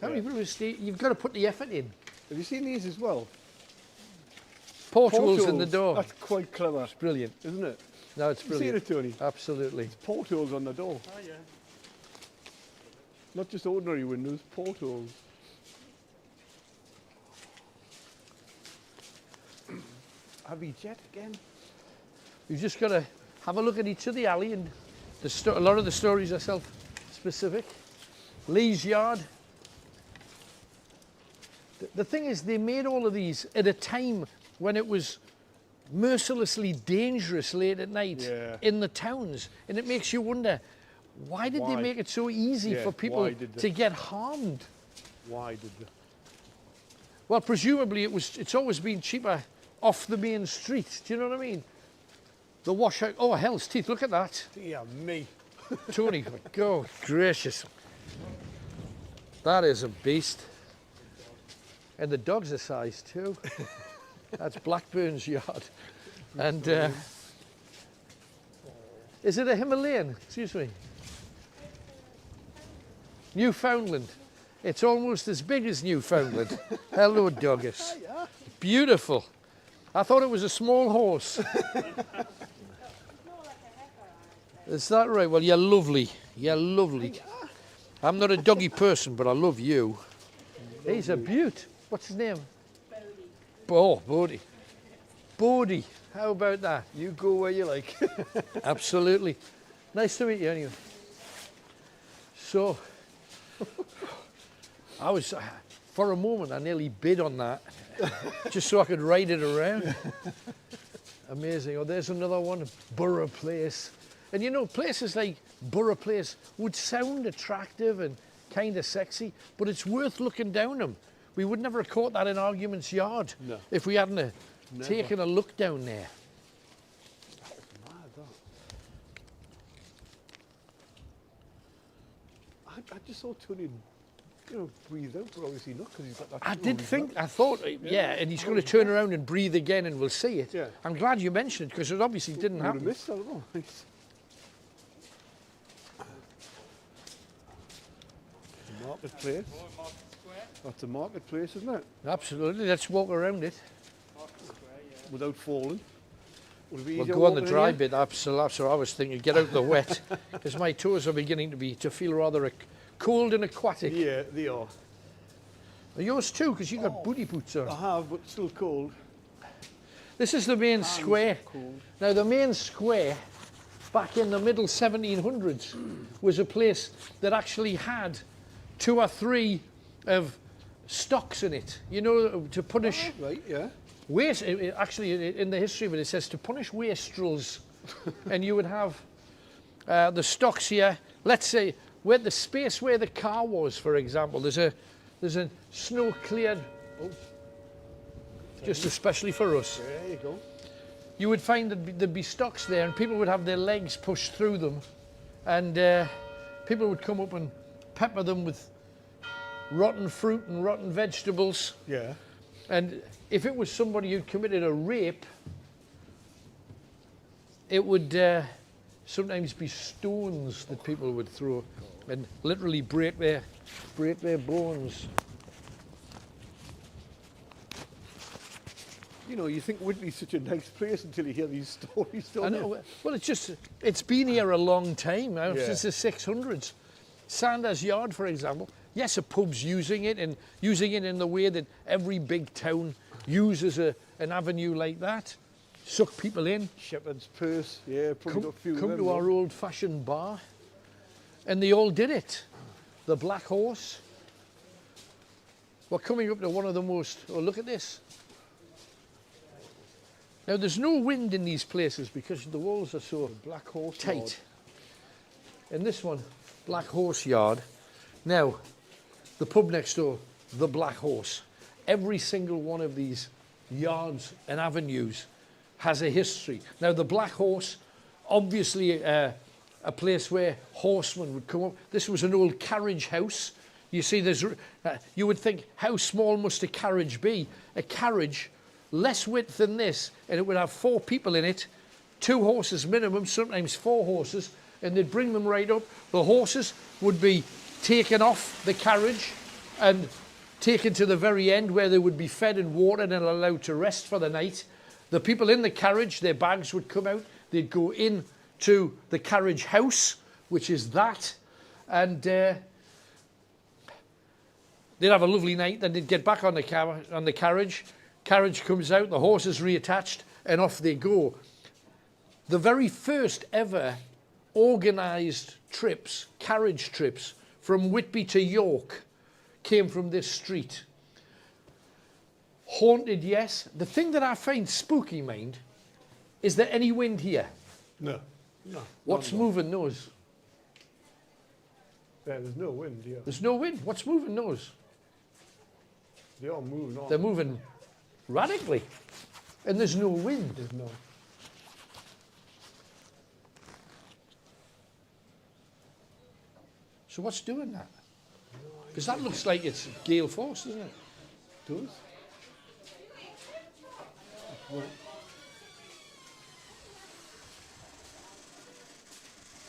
How many people have stayed? You've got to put the effort in. Have you seen these as well? Portholes in the door. That's quite clever, It's brilliant. isn't it? No, it's You seen brilliant. it, Tony? Absolutely. Portholes on the door. Oh, yeah. Not just ordinary windows, portholes. Abbey jet again. You've just got to have a look at each of the alley, and a lot of the stories are self-specific. Lee's Yard. The thing is, they made all of these at a time when it was mercilessly dangerous late at night in the towns, and it makes you wonder, why did they make it so easy for people to get harmed? Why did they? Well, presumably it's always been cheaper off the main street. Do you know what I mean? The washout. Oh, hell's teeth! Look at that, Dear me. Tony. God gracious, that is a beast. And the dog's a size too. That's Blackburn's yard. And is it a Himalayan? Excuse me. Newfoundland. It's almost as big as Newfoundland. Hello, Doggis. Beautiful. I thought it was a small horse. Is that right? Well, you're lovely. You're lovely. I'm not a doggy person, but I love you. He's a beaut. What's his name? Oh, Bodie. Bodie. How about that? You go where you like. Absolutely. Nice to meet you anyway. So, I was, for a moment, I nearly bid on that, just so I could ride it around. Amazing. Oh, there's another one, Borough Place. And you know, places like Borough Place would sound attractive and kind of sexy, but it's worth looking down them. We would never have caught that in Argument's Yard if we hadn't taken a look down there. Mad, that. I just saw Tony, breathe out, but obviously not, because he's got that. I thought, and he's going to turn around and breathe again and we'll see it. Yeah. I'm glad you mentioned it, because it obviously didn't Would have happen. missed that, I don't know. Marketplace. Market Square. That's a marketplace, isn't it? Absolutely, let's walk around it. Market Square, yeah. Without falling. Would it be We'll easier go on the walking in dry here? bit, absolutely. That's what I was thinking, get out the wet, because my toes are beginning to feel rather cold and aquatic. Yeah, they are. Are yours too, because you've got booty boots on. I have, but still cold. This is the main square. Cold. Now the main square, back in the middle 1700s, was a place that actually had 2 or 3 of stocks in it, to punish Right, yeah. actually in the history of it, it says to punish wastrels. And you would have the stocks here, let's say, where the space where the car was, for example, there's a snow cleared, just especially for us. There you go. You would find that there'd be stocks there and people would have their legs pushed through them, and people would come up and pepper them with rotten fruit and rotten vegetables. Yeah. And if it was somebody who'd committed a rape, it would sometimes be stones that people would throw and literally break their bones. You think Whitby's such a nice place until you hear these stories, I don't know, you? well, it's been here a long time now, Yeah. since the 600s. Sanders Yard, for example, yes, a pub's using it and using it in the way that every big town uses an avenue like that. Suck people in, Shepherd's Purse, yeah, probably got a few of come them. to our old-fashioned bar, and they all did it. The Black Horse. We're coming up to one of the most, look at this. Now there's no wind in these places because the walls are so Black Horse tight. Yard. And this one, Black Horse Yard. Now, the pub next door, the Black Horse. Every single one of these yards and avenues has a history. Now, the Black Horse, obviously a place where horsemen would come up. This was an old carriage house. You see, you would think, how small must a carriage be? A carriage, less width than this, and it would have 4 people in it, 2 horses minimum, sometimes 4 horses, and they'd bring them right up. The horses would be taken off the carriage and taken to the very end where they would be fed and watered and allowed to rest for the night. The people in the carriage, their bags would come out, they'd go in to the carriage house, which is that, and they'd have a lovely night, then they'd get back on the carriage. Carriage comes out, the horse is reattached, and off they go. The very first ever organised trips, carriage trips, from Whitby to York came from this street. Haunted, yes. The thing that I find spooky, mind, is there any wind here? No. What's moving those? Yeah, there's no wind here. There's no wind. What's moving those? They are moving on. They're moving radically, and there's no wind. There's no. So what's doing that? Because that looks like it's gale force, doesn't it? Does?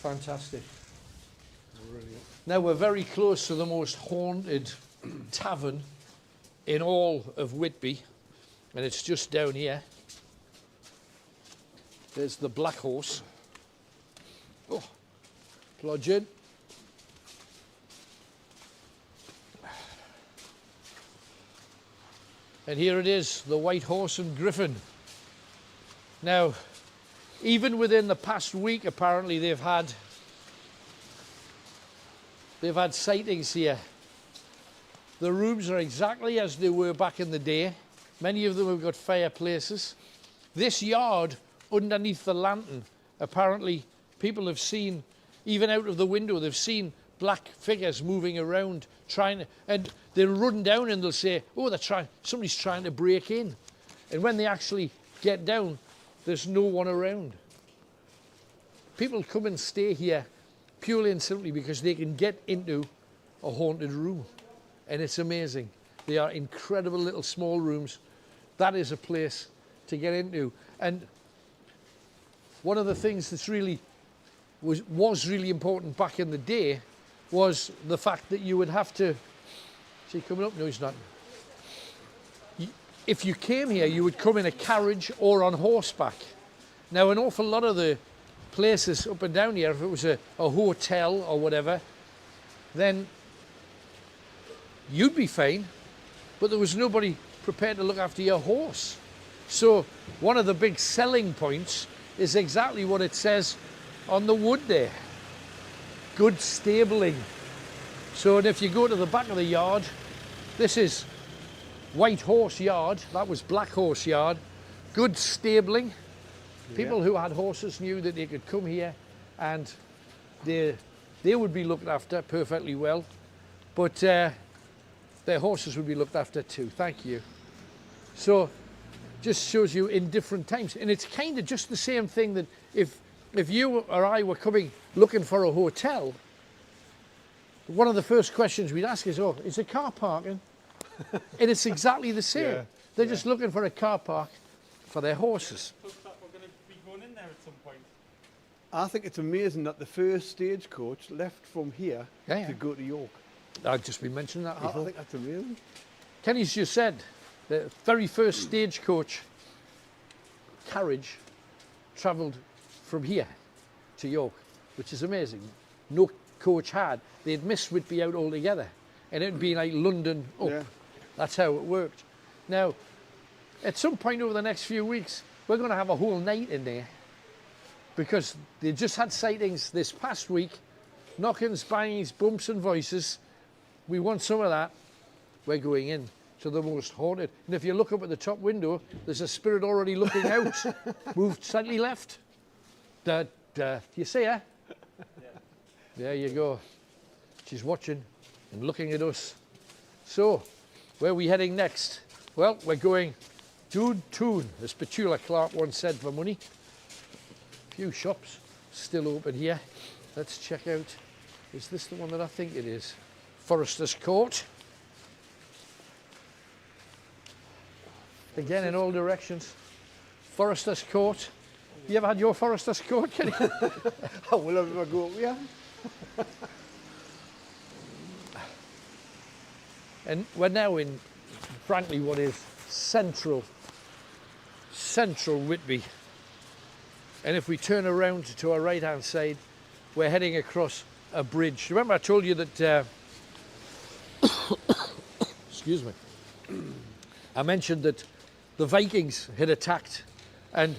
Fantastic. Brilliant. Now we're very close to the most haunted tavern in all of Whitby, and it's just down here. There's the Black Horse. Oh, plodge in. And here it is, the White Horse and Griffin. Now, even within the past week, apparently they've had sightings here. The rooms are exactly as they were back in the day. Many of them have got fireplaces. This yard underneath the lantern, apparently people have seen, even out of the window, they've seen black figures moving around trying to, and they'll run down and they'll say, oh, somebody's trying to break in. And when they actually get down, there's no one around. People come and stay here purely and simply because they can get into a haunted room. And it's amazing. They are incredible little small rooms. That is a place to get into. And one of the things that's really was really important back in the day was the fact that you would have to, is he coming up? No, he's not. If you came here, you would come in a carriage or on horseback. Now, an awful lot of the places up and down here, if it was a hotel or whatever, then you'd be fine, but there was nobody prepared to look after your horse. So one of the big selling points is exactly what it says on the wood there. Good stabling. So, and if you go to the back of the yard, this is White Horse Yard, that was Black Horse Yard. Good stabling. People who had horses knew that they could come here and they would be looked after perfectly well, but their horses would be looked after too. Thank you. So just shows you in different times, and it's kind of just the same thing that if you or I were coming looking for a hotel, one of the first questions we'd ask is, oh, is there car parking? And it's exactly the same. Yeah. They're just looking for a car park for their horses. Looks like we're going to be going in there at some point. I think it's amazing that the first stagecoach left from here to go to York. I've just been mentioning that. I think that's amazing. Kenny's just said the very first stagecoach carriage travelled from here to York, which is amazing. No coach had. They'd missed Whitby out altogether, and it'd be like London up. Yeah. That's how it worked. Now, at some point over the next few weeks, we're going to have a whole night in there because they just had sightings this past week. Knockings, bangings, bumps and voices. We want some of that. We're going in to the most haunted. And if you look up at the top window, there's a spirit already looking out. Moved slightly left. Da, da. You see her? Yeah. There you go. She's watching and looking at us. So, where are we heading next? Well, we're going Toon, as Petula Clark once said, for money. Few shops still open here. Let's check out, is this the one that I think it is? Forester's Court. Again, in all directions. Forester's Court. You ever had your Forester's Court, Kenny? I will ever go up here. And we're now in, frankly, what is central Whitby. And if we turn around to our right-hand side, we're heading across a bridge. Remember I told you that, excuse me, I mentioned that the Vikings had attacked and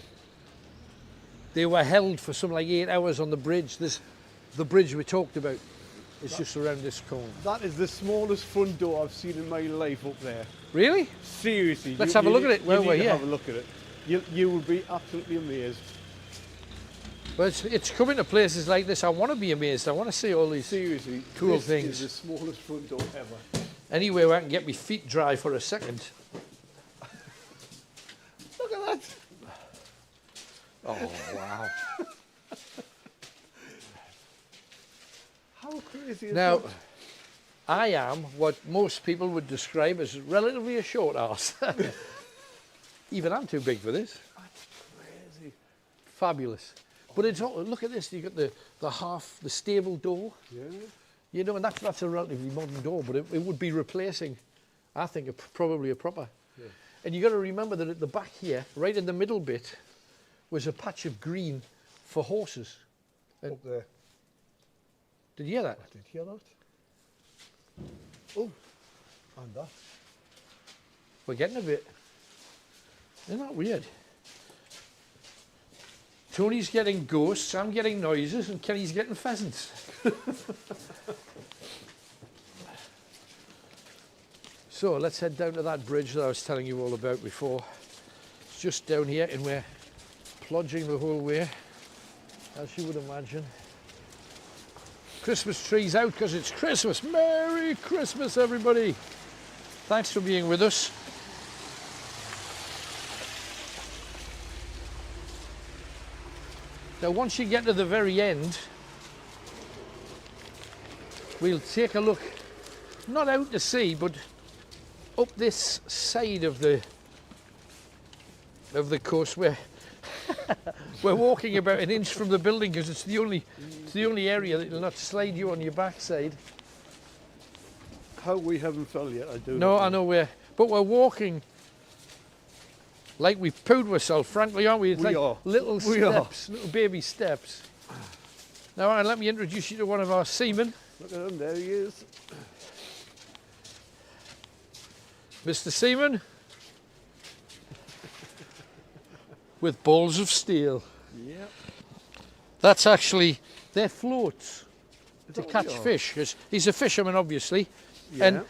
they were held for something like 8 hours on the bridge. The bridge we talked about is just around this corner. That is the smallest front door I've seen in my life up there. Really? Seriously. Let's have a look at it while we're here. Have a look at it. You will be absolutely amazed. But it's coming to places like this. I want to be amazed. I want to see all these Seriously, cool this things. Is the smallest front door ever. Anyway, where I can get my feet dry for a second. Look at that. Oh, wow. How crazy is Now, that? I am what most people would describe as relatively a short arse. Even I'm too big for this. That's crazy. Fabulous. But it's all, look at this, you've got the stable door. Yeah. You know, and that's a relatively modern door, but it would be replacing, I think, probably a proper. Yeah. And you've got to remember that at the back here, right in the middle bit, was a patch of green for horses. Up there. Did you hear that? I did hear that. Oh, and that. We're getting a bit. Isn't that weird? Tony's getting ghosts, I'm getting noises, and Kenny's getting pheasants. So let's head down to that bridge that I was telling you all about before. It's just down here and we're plodging the whole way, as you would imagine. Christmas trees out because it's Christmas. Merry Christmas, everybody. Thanks for being with us. Now, once you get to the very end, we'll take a look, not out to sea, but up this side of the coast where we're walking about an inch from the building because it's the only area that will not slide you on your backside. How we haven't fell yet, I do. No, I know but we're walking like we've pooed ourselves, frankly, aren't we? It's like little steps, little baby steps. Now, Aaron, let me introduce you to one of our seamen. Look at him, there he is. Mr. Seaman, with balls of steel. Yep. That's actually their floats to catch fish. 'Cause he's a fisherman, obviously. Yeah. And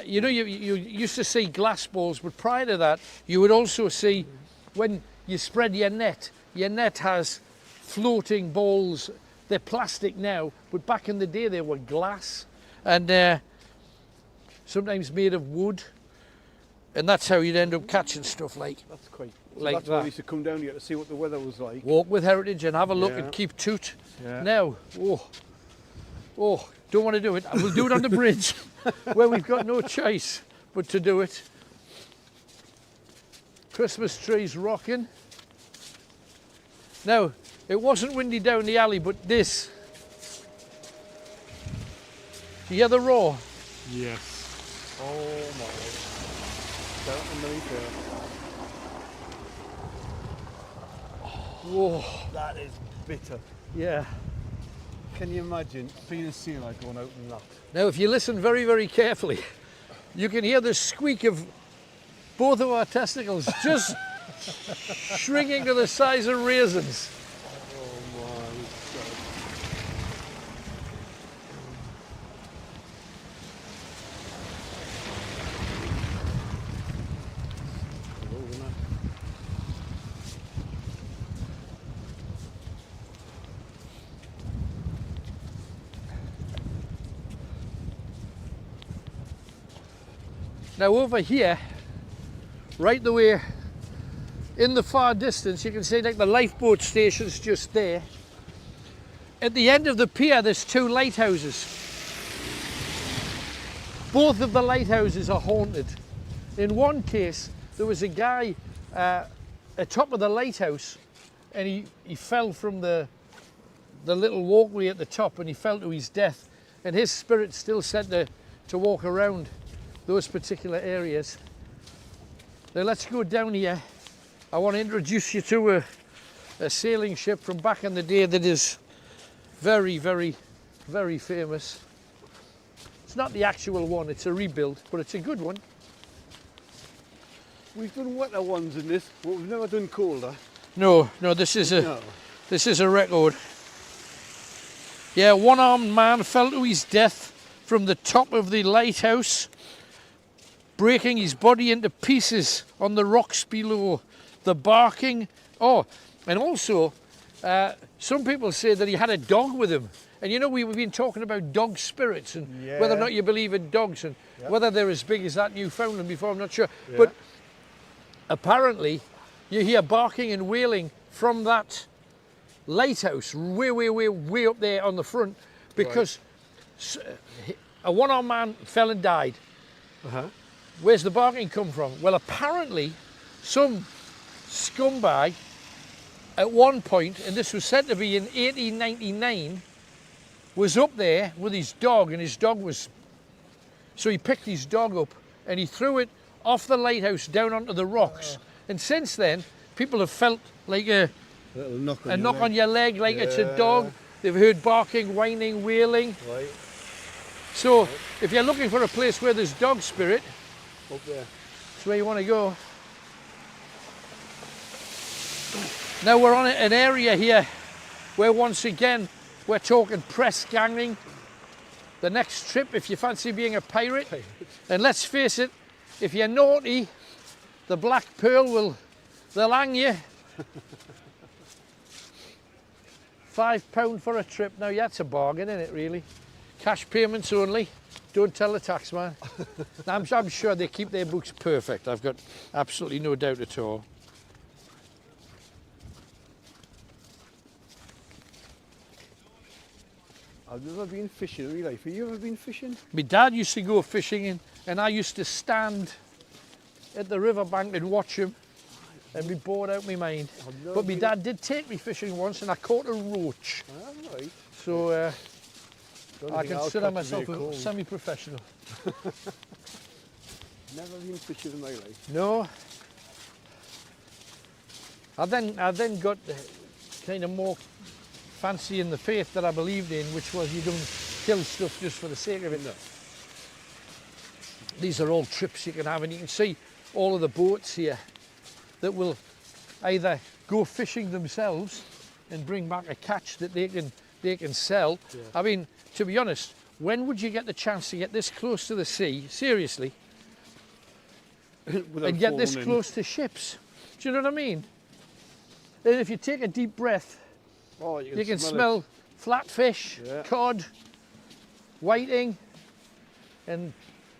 you know, you used to see glass balls, but prior to that, you would also see when you spread your net has floating balls. They're plastic now, but back in the day they were glass and sometimes made of wood. And that's how you'd end up catching stuff like That's like why we used to come down here to see what the weather was like. Walk with Heritage and have a look and keep toot. Yeah. Now, don't want to do it. We'll do it on the bridge where we've got no choice but to do it. Christmas trees rocking. Now, it wasn't windy down the alley, but this. You hear the roar? Yes. Oh my. Down underneath there. Whoa. That is bitter. Yeah. Can you imagine being a sailor going out in that? Now, if you listen very, very carefully, you can hear the squeak of both of our testicles just shrinking to the size of raisins. Oh my God. Now over here, right the way in the far distance, you can see like the lifeboat station's just there. At the end of the pier, there's two lighthouses. Both of the lighthouses are haunted. In one case, there was a guy atop of the lighthouse and he fell from the little walkway at the top and he fell to his death. And his spirit's still said to walk around those particular areas. Now let's go down here. I want to introduce you to a sailing ship from back in the day that is very, very, very famous. It's not the actual one, it's a rebuild, but it's a good one. We've done wetter ones in this, but we've never done colder. No, this is a record. Yeah, one-armed man fell to his death from the top of the lighthouse, breaking his body into pieces on the rocks below. The barking. Oh, and also, some people say that he had a dog with him. And you know, we've been talking about dog spirits and whether or not you believe in dogs and whether they're as big as that Newfoundland before, I'm not sure. Yeah. But apparently, you hear barking and wailing from that lighthouse way, way, way, way up there on the front because a one-armed man fell and died. Where's the barking come from? Well, apparently, some scumbag at one point, and this was said to be in 1899, was up there with his dog, and his dog was... So he picked his dog up and he threw it off the lighthouse down onto the rocks. And since then, people have felt like a knock on your leg, like it's a dog. They've heard barking, whining, wailing. Right. So if you're looking for a place where there's dog spirit, up there. That's where you want to go. Now we're on an area here where once again we're talking press ganging. The next trip, if you fancy being a pirate, and let's face it, if you're naughty, the black pearl they'll hang you. £5 for a trip. Now, yeah, that's a bargain, isn't it, really? Cash payments only. Don't tell the tax man. I'm sure they keep their books perfect. I've got absolutely no doubt at all. I've never been fishing in my life. Have you ever been fishing? My dad used to go fishing and I used to stand at the riverbank and watch him and be bored out my mind. But my dad did take me fishing once and I caught a roach. Ah, right. So I consider myself a semi-professional. Never been fishing in my life. No. I then got kind of more fancy in the faith that I believed in, which was you don't kill stuff just for the sake of it. No. These are all trips you can have, and you can see all of the boats here that will either go fishing themselves and bring back a catch that they can sell. Yeah. I mean, to be honest, when would you get the chance to get this close to the sea, seriously, and get this close to ships? Do you know what I mean? And if you take a deep breath, you can smell flatfish, yeah, cod, whiting, and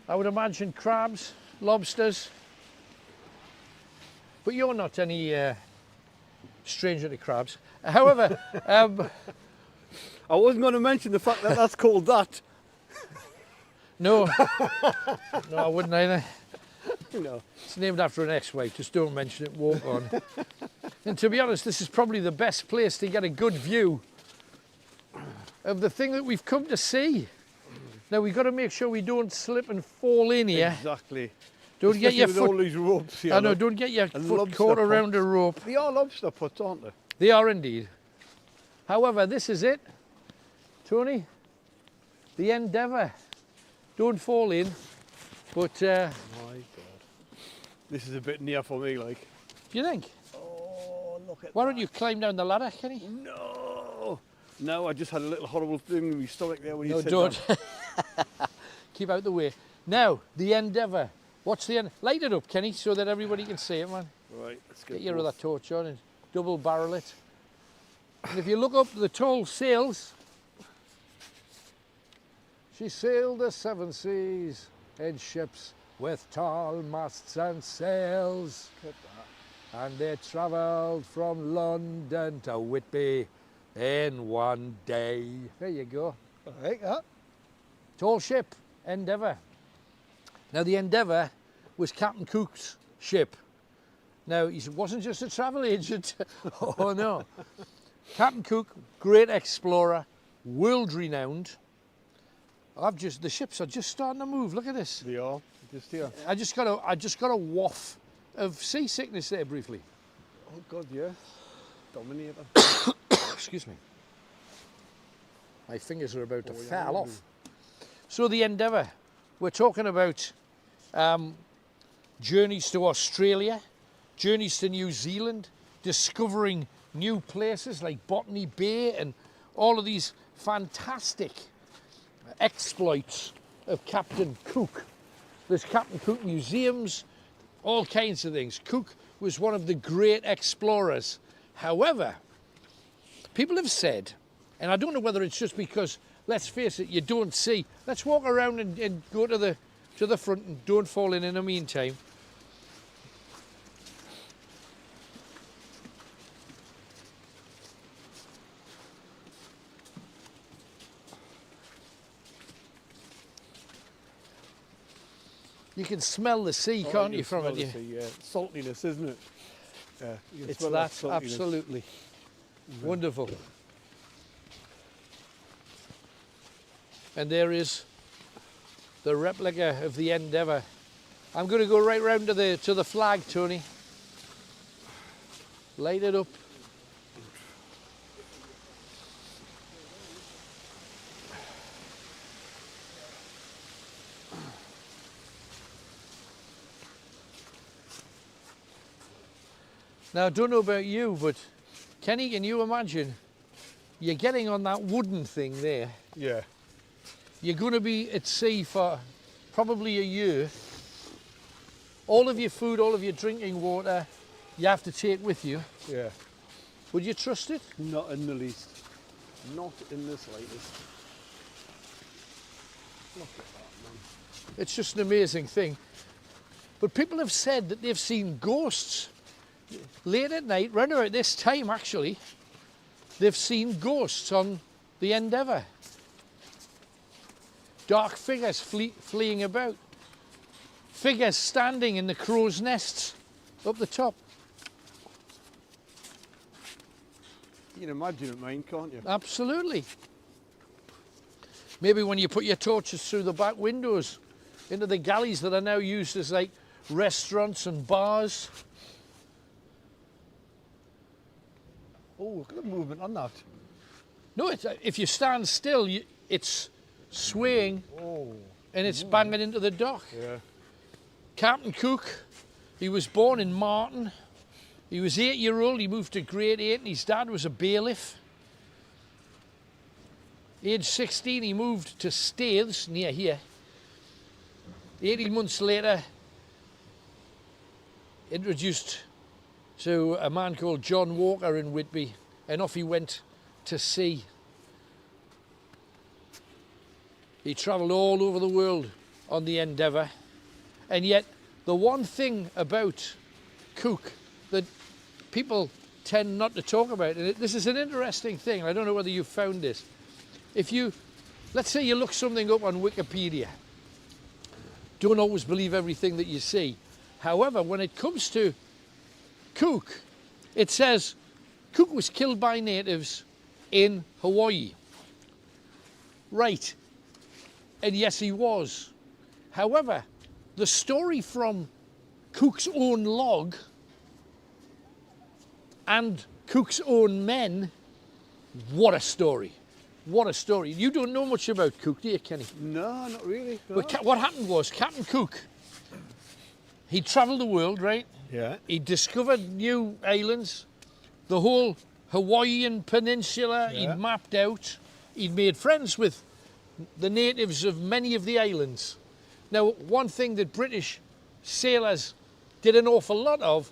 I would imagine crabs, lobsters. But you're not any stranger to crabs. However, I wasn't going to mention the fact that that's called that. No, no, I wouldn't either. No. It's named after an ex-wife, just don't mention it, walk on. And to be honest, this is probably the best place to get a good view of the thing that we've come to see. Now, we've got to make sure we don't slip and fall in here. Exactly. Don't Especially get your with foot... all these ropes here. I know, don't get your foot caught around a rope. They are lobster pots, aren't they? They are indeed. However, this is it, Tony. The Endeavour. Don't fall in, but... My God. This is a bit near for me, like. Do you think? Oh, look at Why don't you climb down the ladder, Kenny? No! No, I just had a little horrible thing in my stomach there when you said don't. that. Keep out the way. Now, the Endeavour. What's the end? Light it up, Kenny, so that everybody can see it, man. Right, let's get your other torch on and double barrel it. And if you look up the tall sails, she sailed the 7 seas in ships with tall masts and sails. Look at that. And they travelled from London to Whitby in one day. There you go. I like that. Tall ship, Endeavour. Now, the Endeavour was Captain Cook's ship. Now, he wasn't just a travel agent. Oh, no. Captain Cook, great explorer, world renowned. The ships are just starting to move. Look at this. They are, just here. I just got a waft of seasickness there briefly. Oh God, yeah. Dominator. Excuse me. My fingers are about to fall off. So the Endeavour, we're talking about journeys to Australia, journeys to New Zealand, discovering new places like Botany Bay and all of these fantastic exploits of Captain Cook. There's Captain Cook museums, all kinds of things. Cook was one of the great explorers. However, people have said, and I don't know whether it's just because, let's face it, you don't see. Let's walk around and go to the front and don't fall in the meantime. You can smell the sea, can't you, from it? Yeah. Saltiness, isn't it? Yeah, it's that, absolutely. Wonderful. And there is the replica of the Endeavour. I'm going to go right round to the flag, Tony. Light it up. Now, I don't know about you, but Kenny, can you imagine you're getting on that wooden thing there? Yeah. You're going to be at sea for probably a year. all of your food, all of your drinking water, you have to take with you. Yeah. Would you trust it? Not in the least. Not in the slightest. Look at that, man. It's just an amazing thing. But people have said that they've seen ghosts late at night, round about this time actually. They've seen ghosts on the Endeavour. Dark figures fleeing about. Figures standing in the crow's nests up the top. You can imagine it, mine, can't you? Absolutely. Maybe when you put your torches through the back windows into the galleys that are now used as like restaurants and bars. Oh, look at the movement on that. No, if you stand still, it's swaying and it's banging into the dock. Yeah. Captain Cook, he was born in Martin. He was 8-year-old, he moved to grade 8 and his dad was a bailiff. Age 16, he moved to Staithes, near here. 18 months later, introduced to a man called John Walker in Whitby, and off he went to sea. He travelled all over the world on the Endeavour, and yet the one thing about Cook that people tend not to talk about, and this is an interesting thing, I don't know whether you've found this. If you, let's say you look something up on Wikipedia, don't always believe everything that you see. However, when it comes to Cook, it says Cook was killed by natives in Hawaii. Right, and yes he was. However, the story from Cook's own log and Cook's own men, what a story. What a story. You don't know much about Cook, do you, Kenny? No, not really. No. But what happened was, Captain Cook, he travelled the world, right? Yeah. He discovered new islands, the whole Hawaiian peninsula, Yeah. he'd mapped out. He'd made friends with the natives of many of the islands. Now, one thing that British sailors did an awful lot of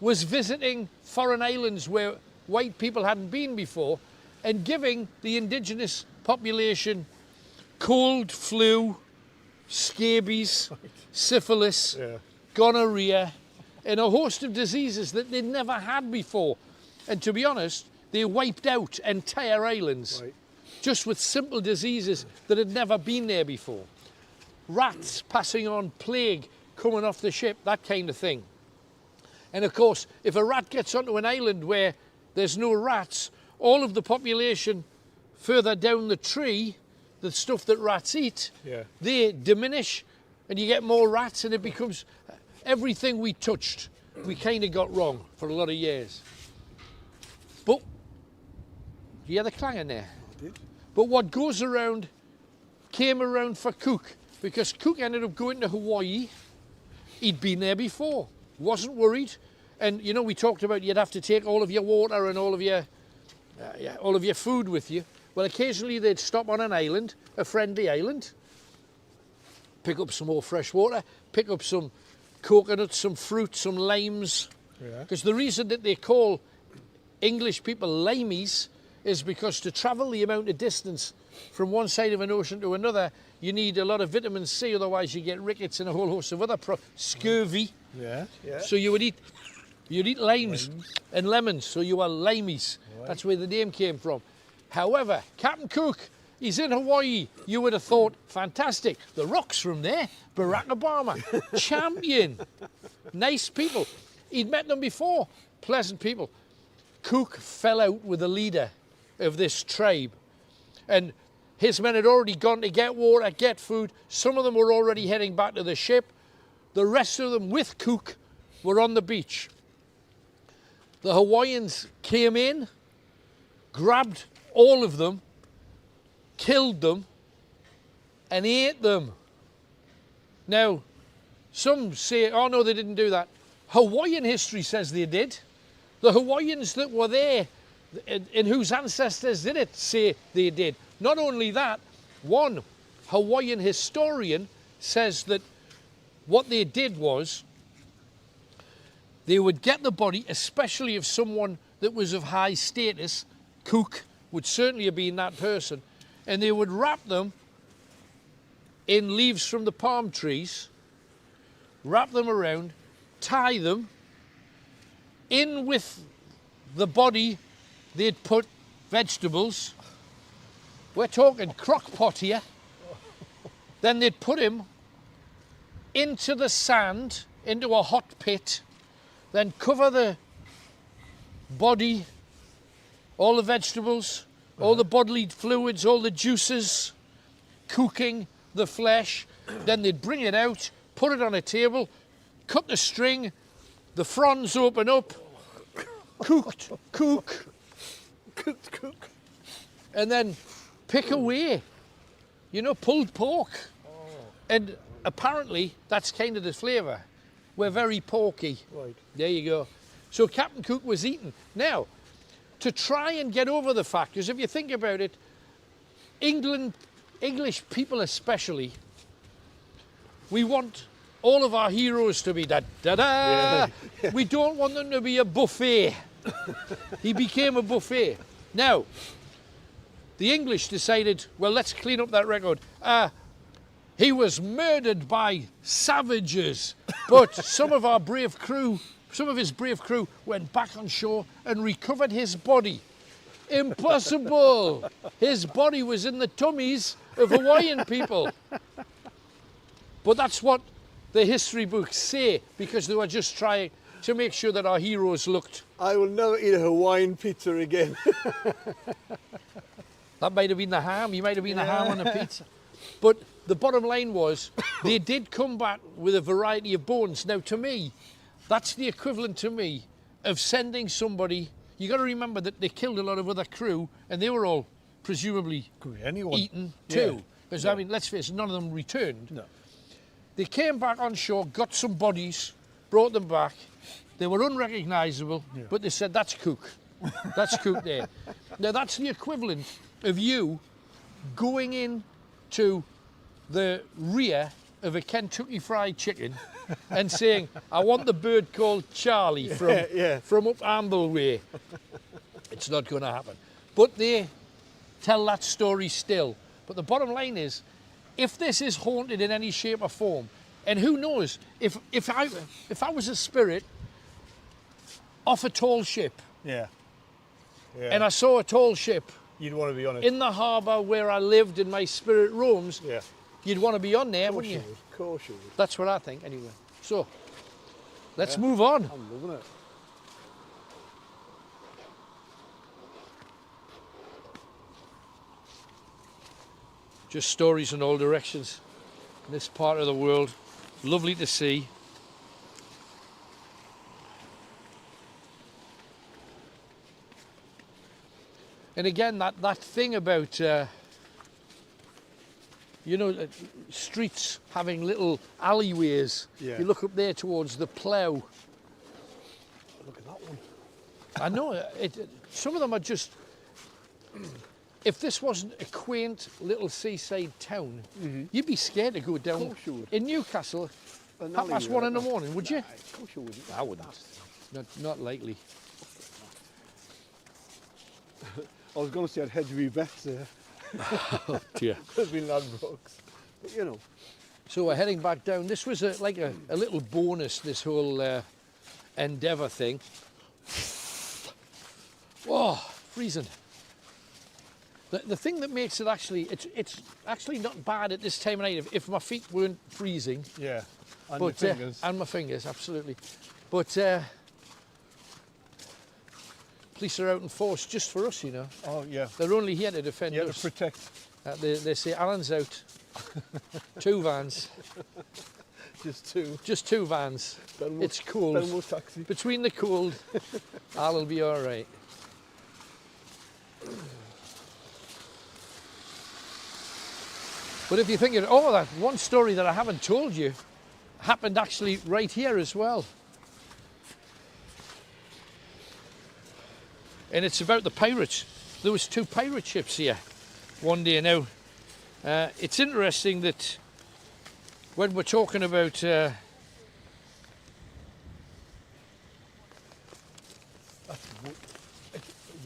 was visiting foreign islands where white people hadn't been before and giving the indigenous population cold, flu, scabies, syphilis, gonorrhea, and a host of diseases that they'd never had before. And to be honest, they wiped out entire islands just with simple diseases that had never been there before. Rats passing on plague coming off the ship, that kind of thing. And of course, if a rat gets onto an island where there's no rats, all of the population further down the tree, the stuff that rats eat, they diminish and you get more rats and it becomes everything we touched, we kind of got wrong for a lot of years. But, you hear the clanging there? I did. But what goes around, came around for Cook, because Cook ended up going to Hawaii. He'd been there before, wasn't worried. And you know, we talked about you'd have to take all of your water and all of your food with you. Well, occasionally they'd stop on an island, a friendly island, pick up some more fresh water, pick up some coconuts, some fruit, some limes. Because the reason that they call English people limeys is because to travel the amount of distance from one side of an ocean to another, you need a lot of vitamin C, otherwise you get rickets and a whole host of other scurvy. So you would eat limes and lemons, so you are limeys. That's where the name came from. However, Captain Cook, he's in Hawaii. You would have thought, fantastic. The Rock's from there. Barack Obama, champion. Nice people. He'd met them before. Pleasant people. Cook fell out with the leader of this tribe. And his men had already gone to get water, get food. Some of them were already heading back to the ship. The rest of them, with Cook, were on the beach. The Hawaiians came in, grabbed all of them, killed them, and ate them. Now, some say, oh no, they didn't do that. Hawaiian history says they did. The Hawaiians that were there, and whose ancestors did it, say they did. Not only that, one Hawaiian historian says that what they did was, they would get the body, especially if someone that was of high status, cook would certainly have been that person, and they would wrap them in leaves from the palm trees, wrap them around, tie them. In with the body, they'd put vegetables. We're talking crock pot here. Then they'd put him into the sand, into a hot pit, then cover the body, all the vegetables, all the bodily fluids, all the juices, cooking the flesh. Then they'd bring it out, put it on a table, cut the string, the fronds open up, cook, and then pick away, you know, pulled pork. And apparently that's kind of the flavour. We're very porky. Right. There you go. So Captain Cook was eaten. Now, to try and get over the fact, because if you think about it, English people especially, we want all of our heroes to be da-da-da. Yeah. We don't want them to be a buffet. He became a buffet. Now, the English decided, well, let's clean up that record. He was murdered by savages, but some of his brave crew went back on shore and recovered his body. Impossible! His body was in the tummies of Hawaiian people. But that's what the history books say, because they were just trying to make sure that our heroes looked. I will never eat a Hawaiian pizza again. That might have been the ham. You might have been the ham on the pizza. But the bottom line was, they did come back with a variety of bones. Now, to me, that's the equivalent to me of sending somebody. You got to remember that they killed a lot of other crew, and they were all presumably eaten too. Because I mean, let's face it, none of them returned. No. They came back on shore, got some bodies, brought them back. They were unrecognisable, but they said, that's Cook. That's Cook there. Now, that's the equivalent of you going in to the rear of a Kentucky Fried Chicken and saying, I want the bird called Charlie from up Amble way. It's not going to happen. But they tell that story still. But the bottom line is, if this is haunted in any shape or form, and who knows, if I was a spirit off a tall ship, and I saw a tall ship, you'd want to be on it. In the harbour where I lived and my spirit roams, you'd want to be on there, wouldn't you? Of course you would. That's what I think, anyway. So, let's move on. I'm loving it. Just stories in all directions in this part of the world. Lovely to see. And again, that thing about, streets having little alleyways. Yeah. You look up there towards the plough. Look at that one. I know, some of them are just... If this wasn't a quaint little seaside town, you'd be scared to go down. Of course you would. In Newcastle, An 1:30 alleyway in the like morning, would you? Of course you wouldn't. I wouldn't. Not likely. I was going to say I'd hedge me bets there. Oh dear. There's been Ladbrokes. But you know. So we're heading back down. This was like a little bonus, this whole endeavour thing. Oh, freezing. The thing that makes it actually, it's actually not bad at this time of night if my feet weren't freezing. Yeah. And But, your fingers. and my fingers, absolutely. But police are out in force just for us, you know. Oh yeah. They're only here to defend Yeah, us. to protect. They say Alan's out. 2 vans. Just two. Just 2 vans. Belmont, It's cold. Belmont taxi. Between the cold, Alan'll be all right. But if you think of that one story that I haven't told you happened actually right here as well. And it's about the pirates. There was 2 pirate ships here one day. Now, it's interesting that when we're talking about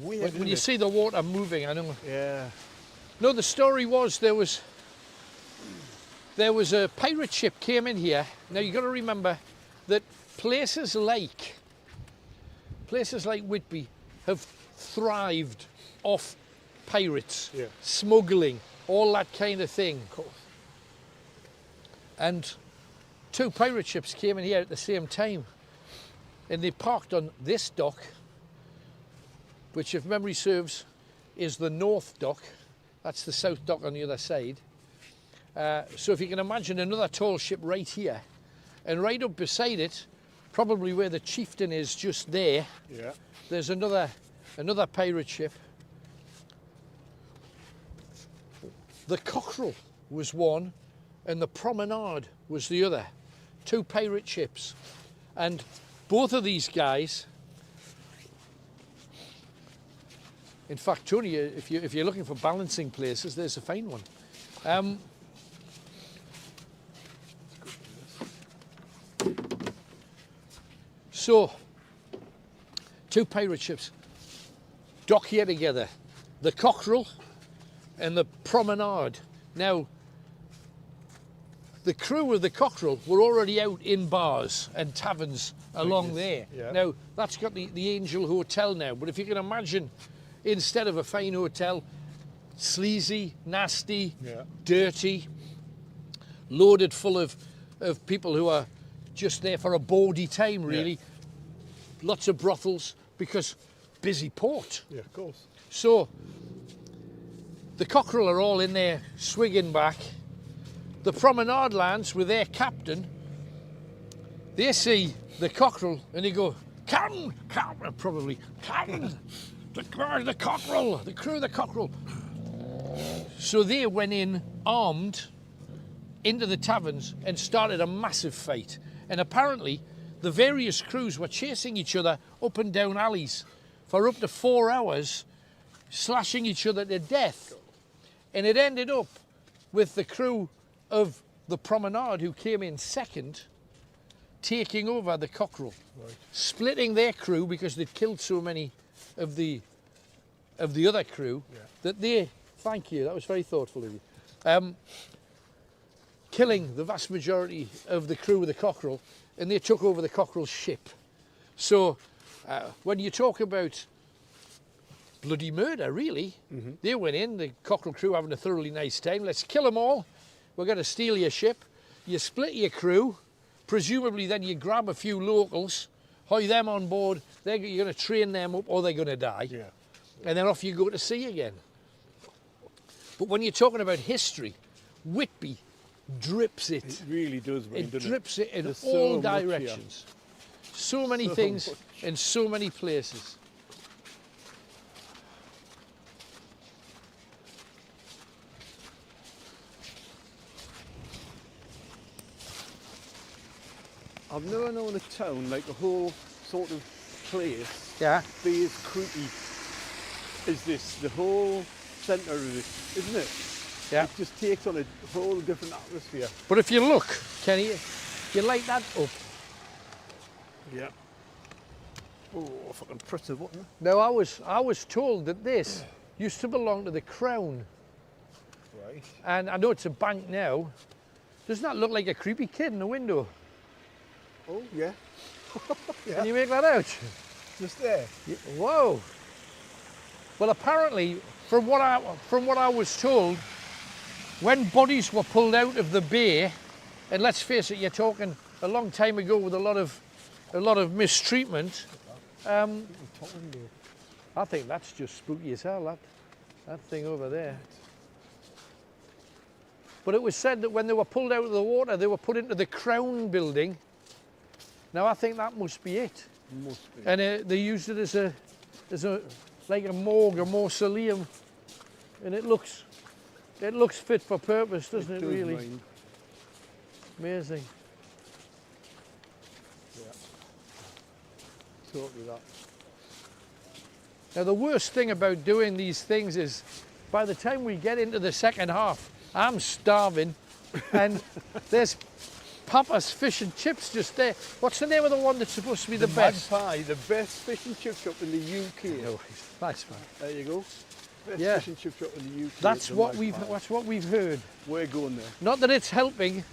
weird, when you see the water moving, I know. Yeah. No, the story was there was a pirate ship came in here. Now you got to remember that places like Whitby have thrived off pirates, Yeah. smuggling, all that kind of thing. Of course. And 2 pirate ships came in here at the same time, and they parked on this dock, which, if memory serves, is the north dock. That's the south dock on the other side. So if you can imagine another tall ship right here, and right up beside it, probably where the chieftain is, just there, Yeah. there's another pirate ship. The Cockerel was one, and the Promenade was the other. 2 pirate ships, and both of these guys. In fact, Tony, if you're looking for balancing places, there's a fine one. So, 2 pirate ships dock here together, the Cockerel and the Promenade. Now, the crew of the Cockerel were already out in bars and taverns along there. Yeah. Now, that's got the Angel Hotel now, but if you can imagine, instead of a fine hotel, sleazy, nasty, Yeah. dirty, loaded full of people who are just there for a bawdy time, really. Lots of brothels, because busy port. Yeah, of course. So, the Cockerel are all in there swigging back. The Promenade lads with their captain, they see the Cockerel and they go, "Captain, Captain," probably, "Captain, the crew of the Cockerel, the crew of the Cockerel." So they went in armed into the taverns and started a massive fight. And apparently the various crews were chasing each other up and down alleys for up to 4 hours, slashing each other to death. And it ended up with the crew of the Promenade, who came in second, taking over the Cockerel, splitting their crew because they'd killed so many of the other crew that they, thank you, that was very thoughtful of you, killing the vast majority of the crew of the Cockerel, and they took over the Cockerel's ship. So when you talk about bloody murder, really, they went in, the Cockerel crew having a thoroughly nice time. Let's kill them all. We're going to steal your ship. You split your crew. Presumably then you grab a few locals, hoy them on board. You're going to train them up or they're going to die. Yeah. And then off you go to sea again. But when you're talking about history, Whitby drips it. It really does, man, It doesn't drips it in There's all so much here. directions. So many So things much. in so many places. I've never known a town, like a whole sort of place, Yeah. be as creepy as this. The whole centre of it, isn't it? Yeah. It just takes on a whole different atmosphere. But if you look, Kenny, you light that up. Yeah. Oh, if I can press the button. Now I was told that this used to belong to the Crown, Right. and I know it's a bank now. Doesn't that look like a creepy kid in the window? Oh, yeah. Can you make that out? Just there. Whoa. Well, apparently, from what I was told, when bodies were pulled out of the bay, and let's face it, you're talking a long time ago with a lot of mistreatment. I think that's just spooky as hell. That thing over there. But it was said that when they were pulled out of the water, they were put into the Crown building. Now I think that must be it. Must be. And they used it as a like a morgue, a mausoleum, and it looks fit for purpose, doesn't it? does, Really mind. amazing. Yeah. Totally that. Now the worst thing about doing these things is, by the time we get into the second half, I'm starving, and there's Papa's fish and chips just there. What's the name of the one that's supposed to be the best? Magpie, the best fish and chip shop in the UK. No, nice man. There you go. Best Yeah. fish and chip shop in the UK. That's the what Magpie. we've heard. We're going there. Not that it's helping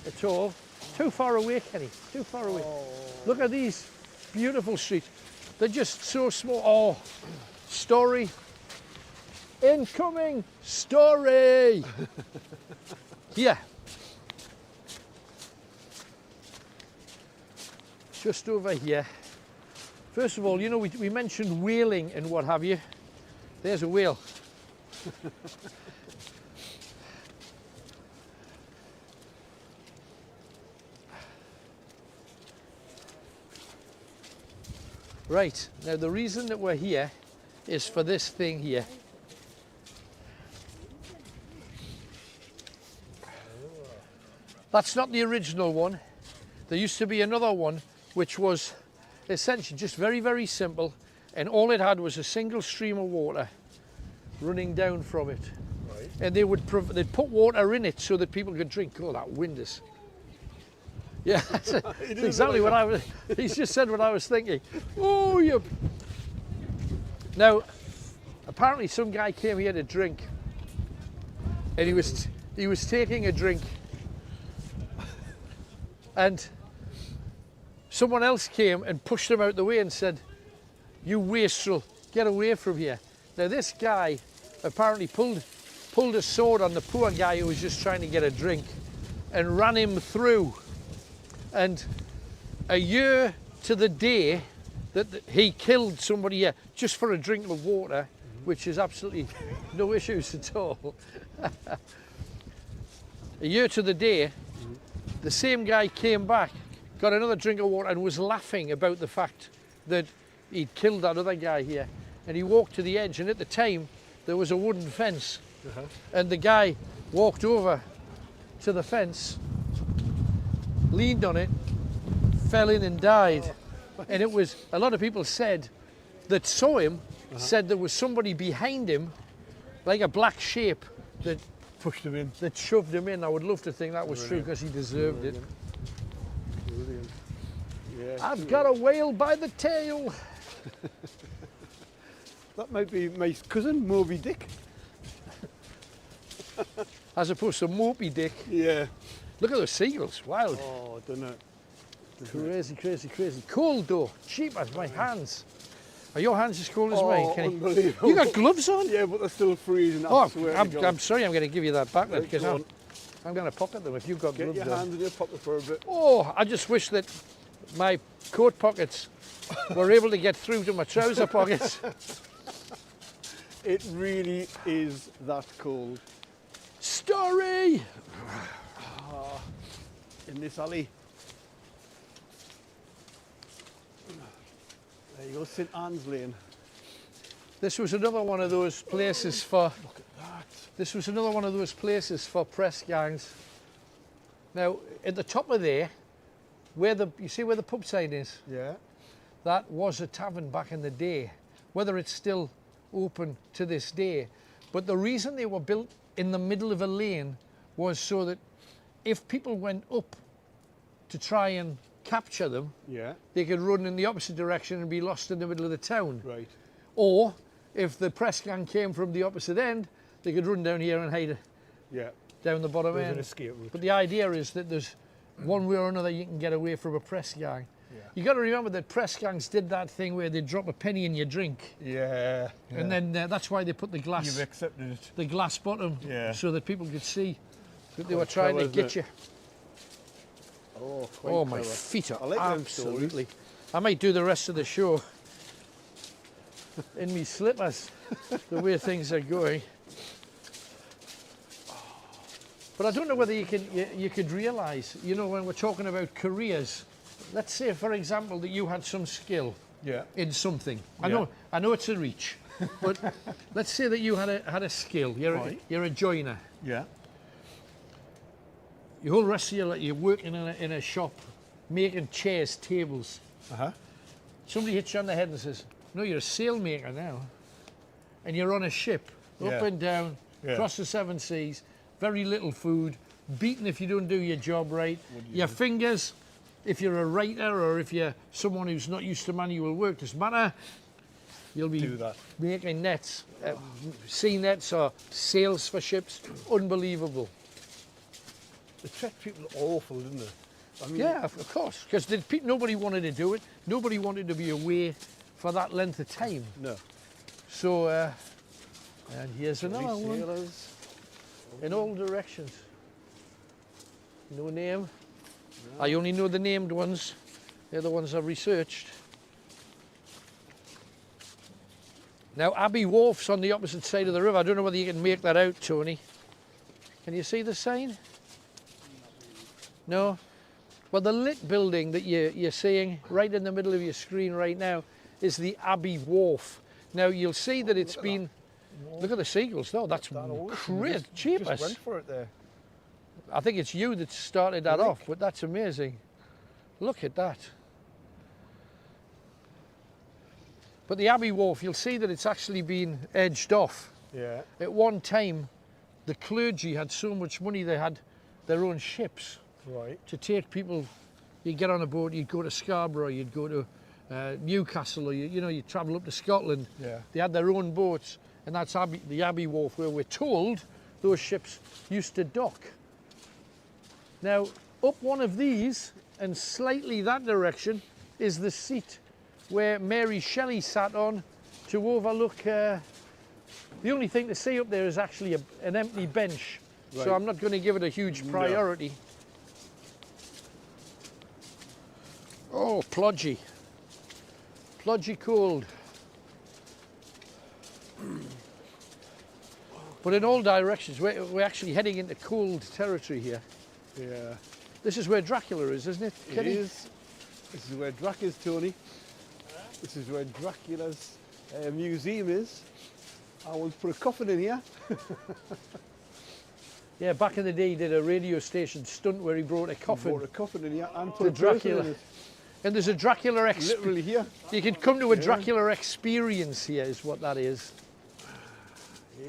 at all. Too far away, Kenny. Too far away. Oh. Look at these beautiful streets. They're just so small. Oh, Story. Incoming Story. Here. Just over here. First of all, you know, we mentioned whaling and what have you. There's a whale. Right, now the reason that we're here is for this thing here. That's not the original one. There used to be another one which was essentially just very, very simple, and all it had was a single stream of water running down from it. Right. And they'd put water in it so that people could drink. Oh, that wind is. Yeah, that's exactly what I was. He's just said what I was thinking. Oh, you. Now, apparently, some guy came here to drink, and he was taking a drink, and someone else came and pushed him out the way and said, "You wastrel, get away from here." Now, this guy apparently pulled a sword on the poor guy who was just trying to get a drink, and ran him through. And a year to the day that he killed somebody here just for a drink of water, which is absolutely no issues at all. A year to the day, the same guy came back, got another drink of water, and was laughing about the fact that he'd killed that other guy here. And he walked to the edge, and at the time there was a wooden fence, and the guy walked over to the fence, leaned on it, fell in and died. And it was, a lot of people said that saw him, said there was somebody behind him, like a black shape, that Pushed him in. that shoved him in. I would love to think that was true because he deserved it. Brilliant. Yeah. I've got a whale by the tail. That might be my cousin, Moby Dick. As opposed to Moby Dick. Yeah. Look at those seagulls, wild. Oh, I don't know. Crazy, crazy, crazy. Cold though, cheap as my hands. Are your hands as cold as mine, Kenny? Unbelievable. You got gloves on? Yeah, but they're still freezing. Oh, I swear to God. I'm sorry, I'm going to give you that back then, Right, because go on. I'm going to pocket them if you've got Get gloves your on. hands in your pocket for a bit. Oh, I just wish that my coat pockets were able to get through to my trouser pockets. It really is that cold. Story! In this alley. There you go, St Anne's Lane. This was another one of those places for. Look at that. This was another one of those places for press gangs. Now, at the top of there, you see where the pub sign is? Yeah. That was a tavern back in the day. Whether it's still open to this day, but the reason they were built in the middle of a lane was so that if people went up to try and capture them, Yeah. they could run in the opposite direction and be lost in the middle of the town. Right. Or if the press gang came from the opposite end, they could run down here and hide Yeah. down the bottom There's an end. escape route. But the idea is that there's one way or another you can get away from a press gang. Yeah. You got to remember that press gangs did that thing where they drop a penny in your drink, Yeah. and then that's why they put the You've glass accepted it. the glass bottom, Yeah. so that people could see that they were Quite trying to clever, get isn't you. Oh, quite Oh, my clever. feet are I like them absolutely. I might do the rest of the show in me slippers, the way things are going. But I don't know whether you could realise, you know, when we're talking about careers, let's say, for example, that you had some skill Yeah. in something. Yeah. I know it's a reach, but let's say that you had a skill. Right. You're a joiner. Yeah. Your whole rest of your life, you're working in a shop, making chairs, tables. Uh-huh. Somebody hits you on the head and says, "No, you're a sailmaker now, and you're on a ship, up Yeah. and down, Yeah. across the 7 seas, very little food, beaten if you don't do your job right. Your fingers, if you're a writer or if you're someone who's not used to manual work, doesn't matter. You'll be making nets, sea nets or sails for ships. Unbelievable. They treat people awful, didn't they? I mean, Yeah, of course, because nobody wanted to do it. Nobody wanted to be away for that length of time. No. So, and here's another one. Sailors. In all directions. No name. No. I only know the named ones. They're the ones I've researched. Now, Abbey Wharf's on the opposite side of the river. I don't know whether you can make that out, Tony. Can you see the sign? No? Well, the lit building that you're seeing right in the middle of your screen right now is the Abbey Wharf. Now, you'll see that it's been... Look at the seagulls, though. That's crazy. Cheapest. Just went for it there. I think it's you that started that off, but that's amazing. Look at that. But the Abbey Wharf, you'll see that it's actually been edged off. Yeah. At one time, the clergy had so much money they had their own ships. Right. To take people. You'd get on a boat, you'd go to Scarborough, you'd go to Newcastle, or you'd travel up to Scotland. Yeah. They had their own boats, and that's the Abbey Wharf, where we're told those ships used to dock. Now, up one of these, and slightly that direction, is the seat where Mary Shelley sat on to overlook... the only thing to see up there is actually an empty bench, right. So I'm not going to give it a huge priority. No. Oh, plodgy. Plodgy cold. But in all directions, we're actually heading into cold territory here. Yeah. This is where Dracula is, isn't it, Kenny? It is. This is where Drac is, Tony. This is where Dracula's museum is. I once put a coffin in here. Yeah, back in the day he did a radio station stunt where he brought a coffin. He brought a coffin in here and put a Dracula in it. And there's a Dracula literally here. You can come to a Dracula experience here, is what that is.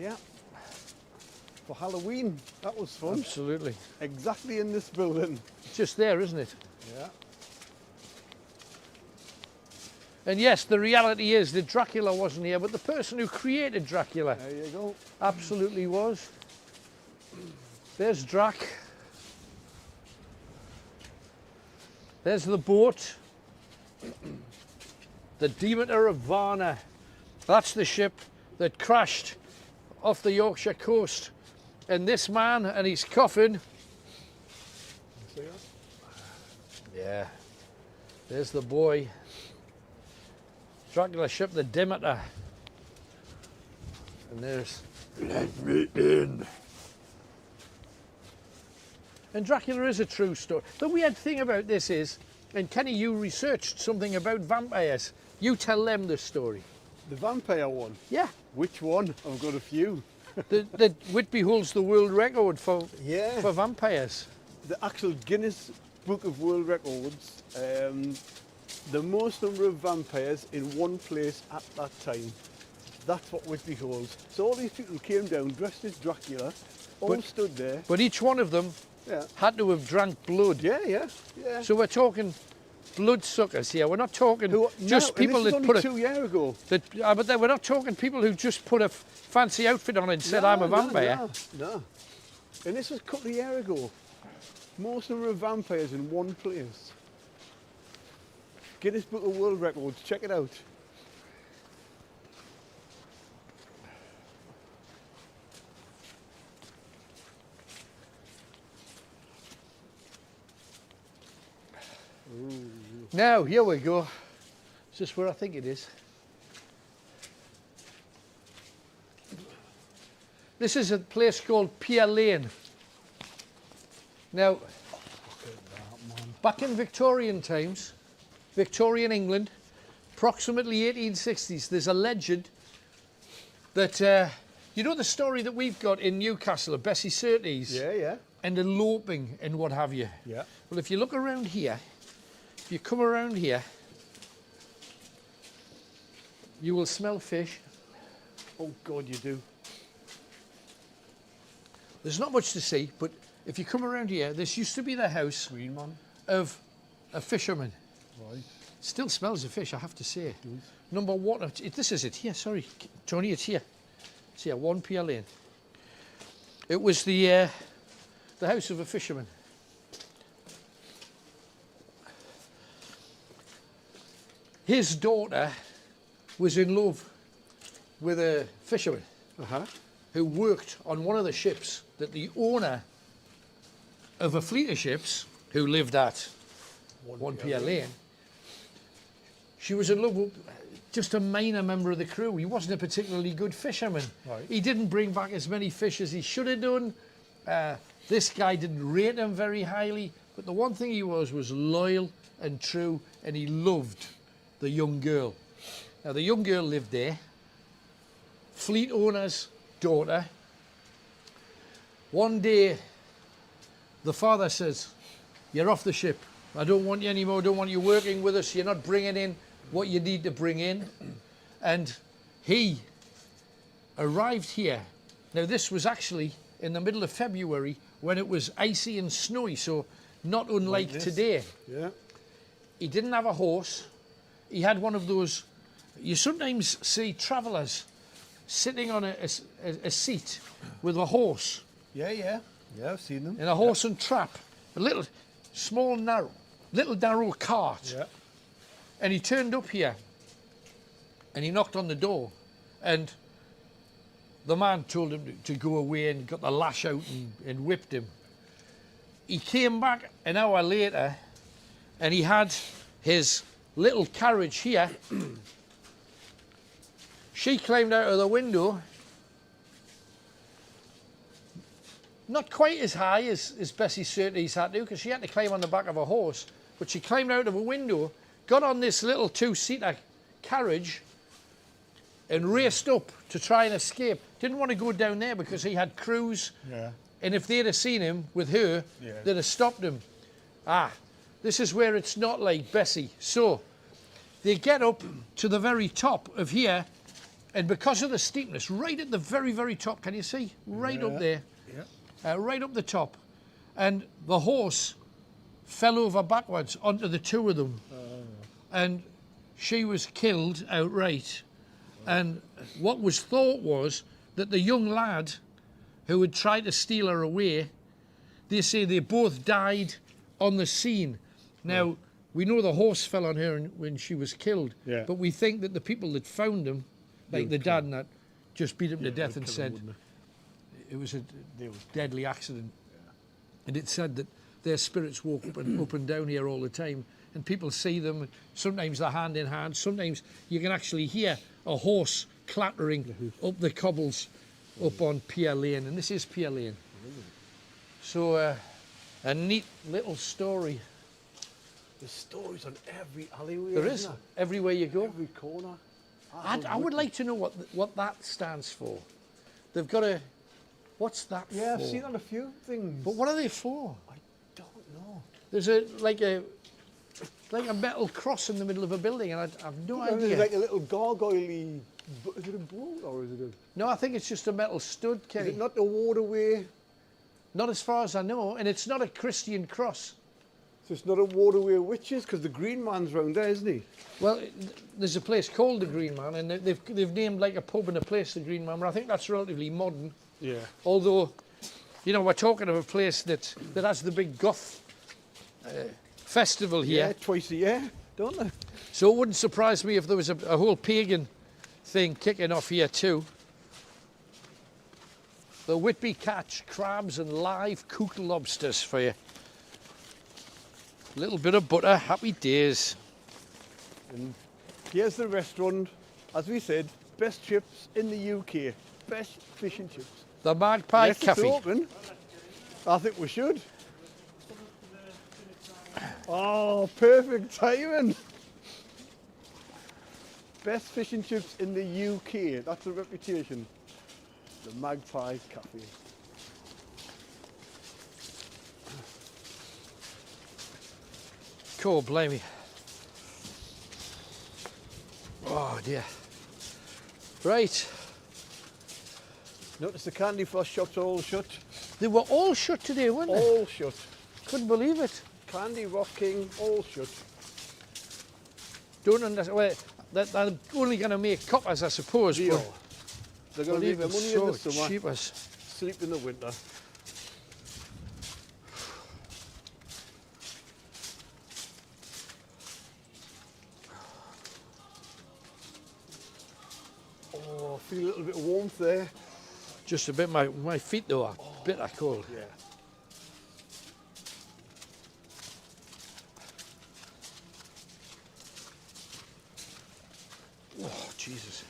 Yeah. For Halloween, that was fun. Absolutely. Exactly in this building. Just there, isn't it? Yeah. And yes, the reality is that Dracula wasn't here, but the person who created Dracula there you go. Absolutely was. There's Drac. There's the boat. The Demeter of Varna. That's the ship that crashed off the Yorkshire coast. And this man and his coffin. See that? Yeah. There's the boy. Dracula ship, the Demeter. And there's... Let me in. And Dracula is a true story. The weird thing about this is, and Kenny, you researched something about vampires. You tell them the story. The vampire one? Yeah. Which one? I've got a few. the Whitby holds the world record for vampires. The actual Guinness Book of World Records, the most number of vampires in one place at that time. That's what Whitby holds. So all these people came down dressed as Dracula, all stood there. But each one of them had to have drank blood. Yeah. So we're talking bloodsuckers here. We're not talking just people that put 2 years ago. But we're not talking people who just put a fancy outfit on and said, I'm a vampire. No. And this was a couple of years ago. Most number of vampires in one place. Guinness Book of World Records, check it out. Ooh. Now, here we go. Is this where I think it is? This is a place called Pier Lane. Now, back in Victorian times, Victorian England, approximately 1860s, there's a legend that, you know the story that we've got in Newcastle of Bessie Surtees? Yeah. And eloping and what have you. Yeah. Well, if you look around here, if you come around here, you will smell fish. Oh God, you do. There's not much to see, but if you come around here, this used to be the house Green man. of a fisherman. Right. Still smells of fish, I have to say. Number one, this is it here, sorry, Tony, it's here. It's here, 1 Pier Lane. It was the house of a fisherman. His daughter was in love with a fisherman who worked on one of the ships that the owner of a fleet of ships who lived at 1 Pier Lane. She was in love with just a minor member of the crew. He wasn't a particularly good fisherman. Right. He didn't bring back as many fish as he should have done. This guy didn't rate him very highly, but the one thing he was loyal and true, and he loved the young girl. Now the young girl lived there, fleet owner's daughter. One day the father says, "You're off the ship. I don't want you anymore. I don't want you working with us. You're not bringing in what you need to bring in." And he arrived here. Now this was actually in the middle of February when it was icy and snowy, so not unlike today. Yeah. He didn't have a horse. He had one of those, you sometimes see travellers sitting on a seat with a horse. Yeah, yeah. Yeah, I've seen them. In a horse and trap. A little, small, narrow cart. Yeah. And he turned up here and he knocked on the door, and the man told him to go away and got the lash out and whipped him. He came back an hour later and he had his little carriage here. She climbed out of the window, not quite as high as Bessie Surtees had to, because she had to climb on the back of a horse, but she climbed out of a window, got on this little two-seater carriage and raced up to try and escape. Didn't want to go down there because he had crews, and if they'd have seen him with her, they'd have stopped him. This is where it's not like Bessie. So they get up to the very top of here, and because of the steepness, right at the very, very top, can you see? Right up there, right up the top. And the horse fell over backwards onto the two of them. And she was killed outright. And what was thought was that the young lad who had tried to steal her away, they say they both died on the scene. Now, we know the horse fell on her when she was killed, but we think that the people that found him, like the dad and that, just beat him to death and said it was a deadly accident. And it said that their spirits walk up and down here all the time, and people see them. Sometimes they're hand in hand. Sometimes you can actually hear a horse clattering up the cobbles up on Pier Lane, and this is Pier Lane. So a neat little story. There's stories on every alleyway. There is, everywhere you go. Every corner. I would like to know what that stands for. They've got a, what's that for? Yeah, I've seen on a few things. But what are they for? I don't know. There's like a metal cross in the middle of a building, and I have no idea. There's like a little gargoyle-y, is it a boat or is it a... No, I think it's just a metal stud, Kenny. Is it not the waterway? Not as far as I know, and it's not a Christian cross. So it's not a waterway of witches, because the Green Man's round there, isn't he? Well, there's a place called the Green Man, and they've named like a pub and a place the Green Man, but I think that's relatively modern. Yeah. Although, you know, we're talking of a place that has the big goth festival here. Yeah, twice a year, don't they? So it wouldn't surprise me if there was a whole pagan thing kicking off here too. The Whitby catch crabs and live cooked lobsters for you. Little bit of butter, happy days. And here's the restaurant. As we said, best chips in the UK. Best fish and chips. The Magpie Yes, Cafe. it's open. I think we should. Oh, perfect timing. Best fish and chips in the UK. That's the reputation. The Magpie Cafe. Cool, blimey. Oh dear. Right. Notice the candy floss shops are all shut. They were all shut today, weren't they? All shut. Couldn't believe it. Candy, Rock King, all shut. Don't understand. Well, they're only going to make coppers, I suppose. They But are. They're going to make their money in the so summer, cheap as. sleep in the winter. Oh, I feel a little bit of warmth there. Just a bit. My feet though are bitter cold. Yeah. Oh Jesus!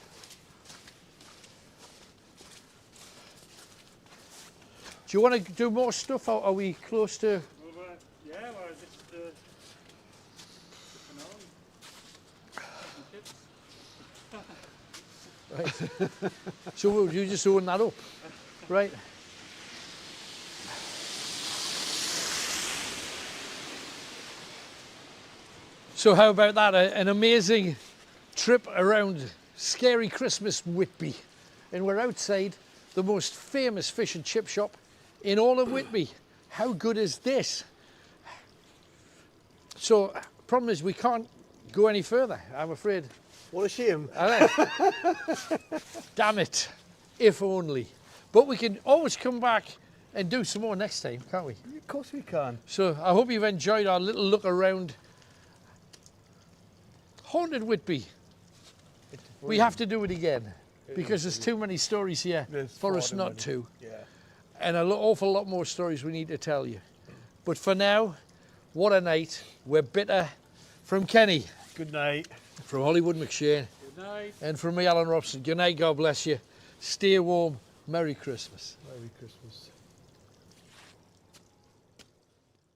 Do you want to do more stuff? Or are we close to? Yeah, well, just Right. So you just own that up, right? So how about that? An amazing trip around scary Christmas Whitby, and we're outside the most famous fish and chip shop in all of Whitby. How good is this? So problem is we can't go any further, I'm afraid. What a shame. Damn it, if only. But we can always come back and do some more next time, can't we? Of course we can. So I hope you've enjoyed our little look around Haunted Whitby. We have to do it again because there's too many stories here for us not to. Yeah. And an awful lot more stories we need to tell you. But for now, what a night. We're bitter. From Kenny. Good night. From Hollywood McShane. Good night. And from me, Alan Robson. Good night, God bless you. Stay warm. Merry Christmas. Merry Christmas.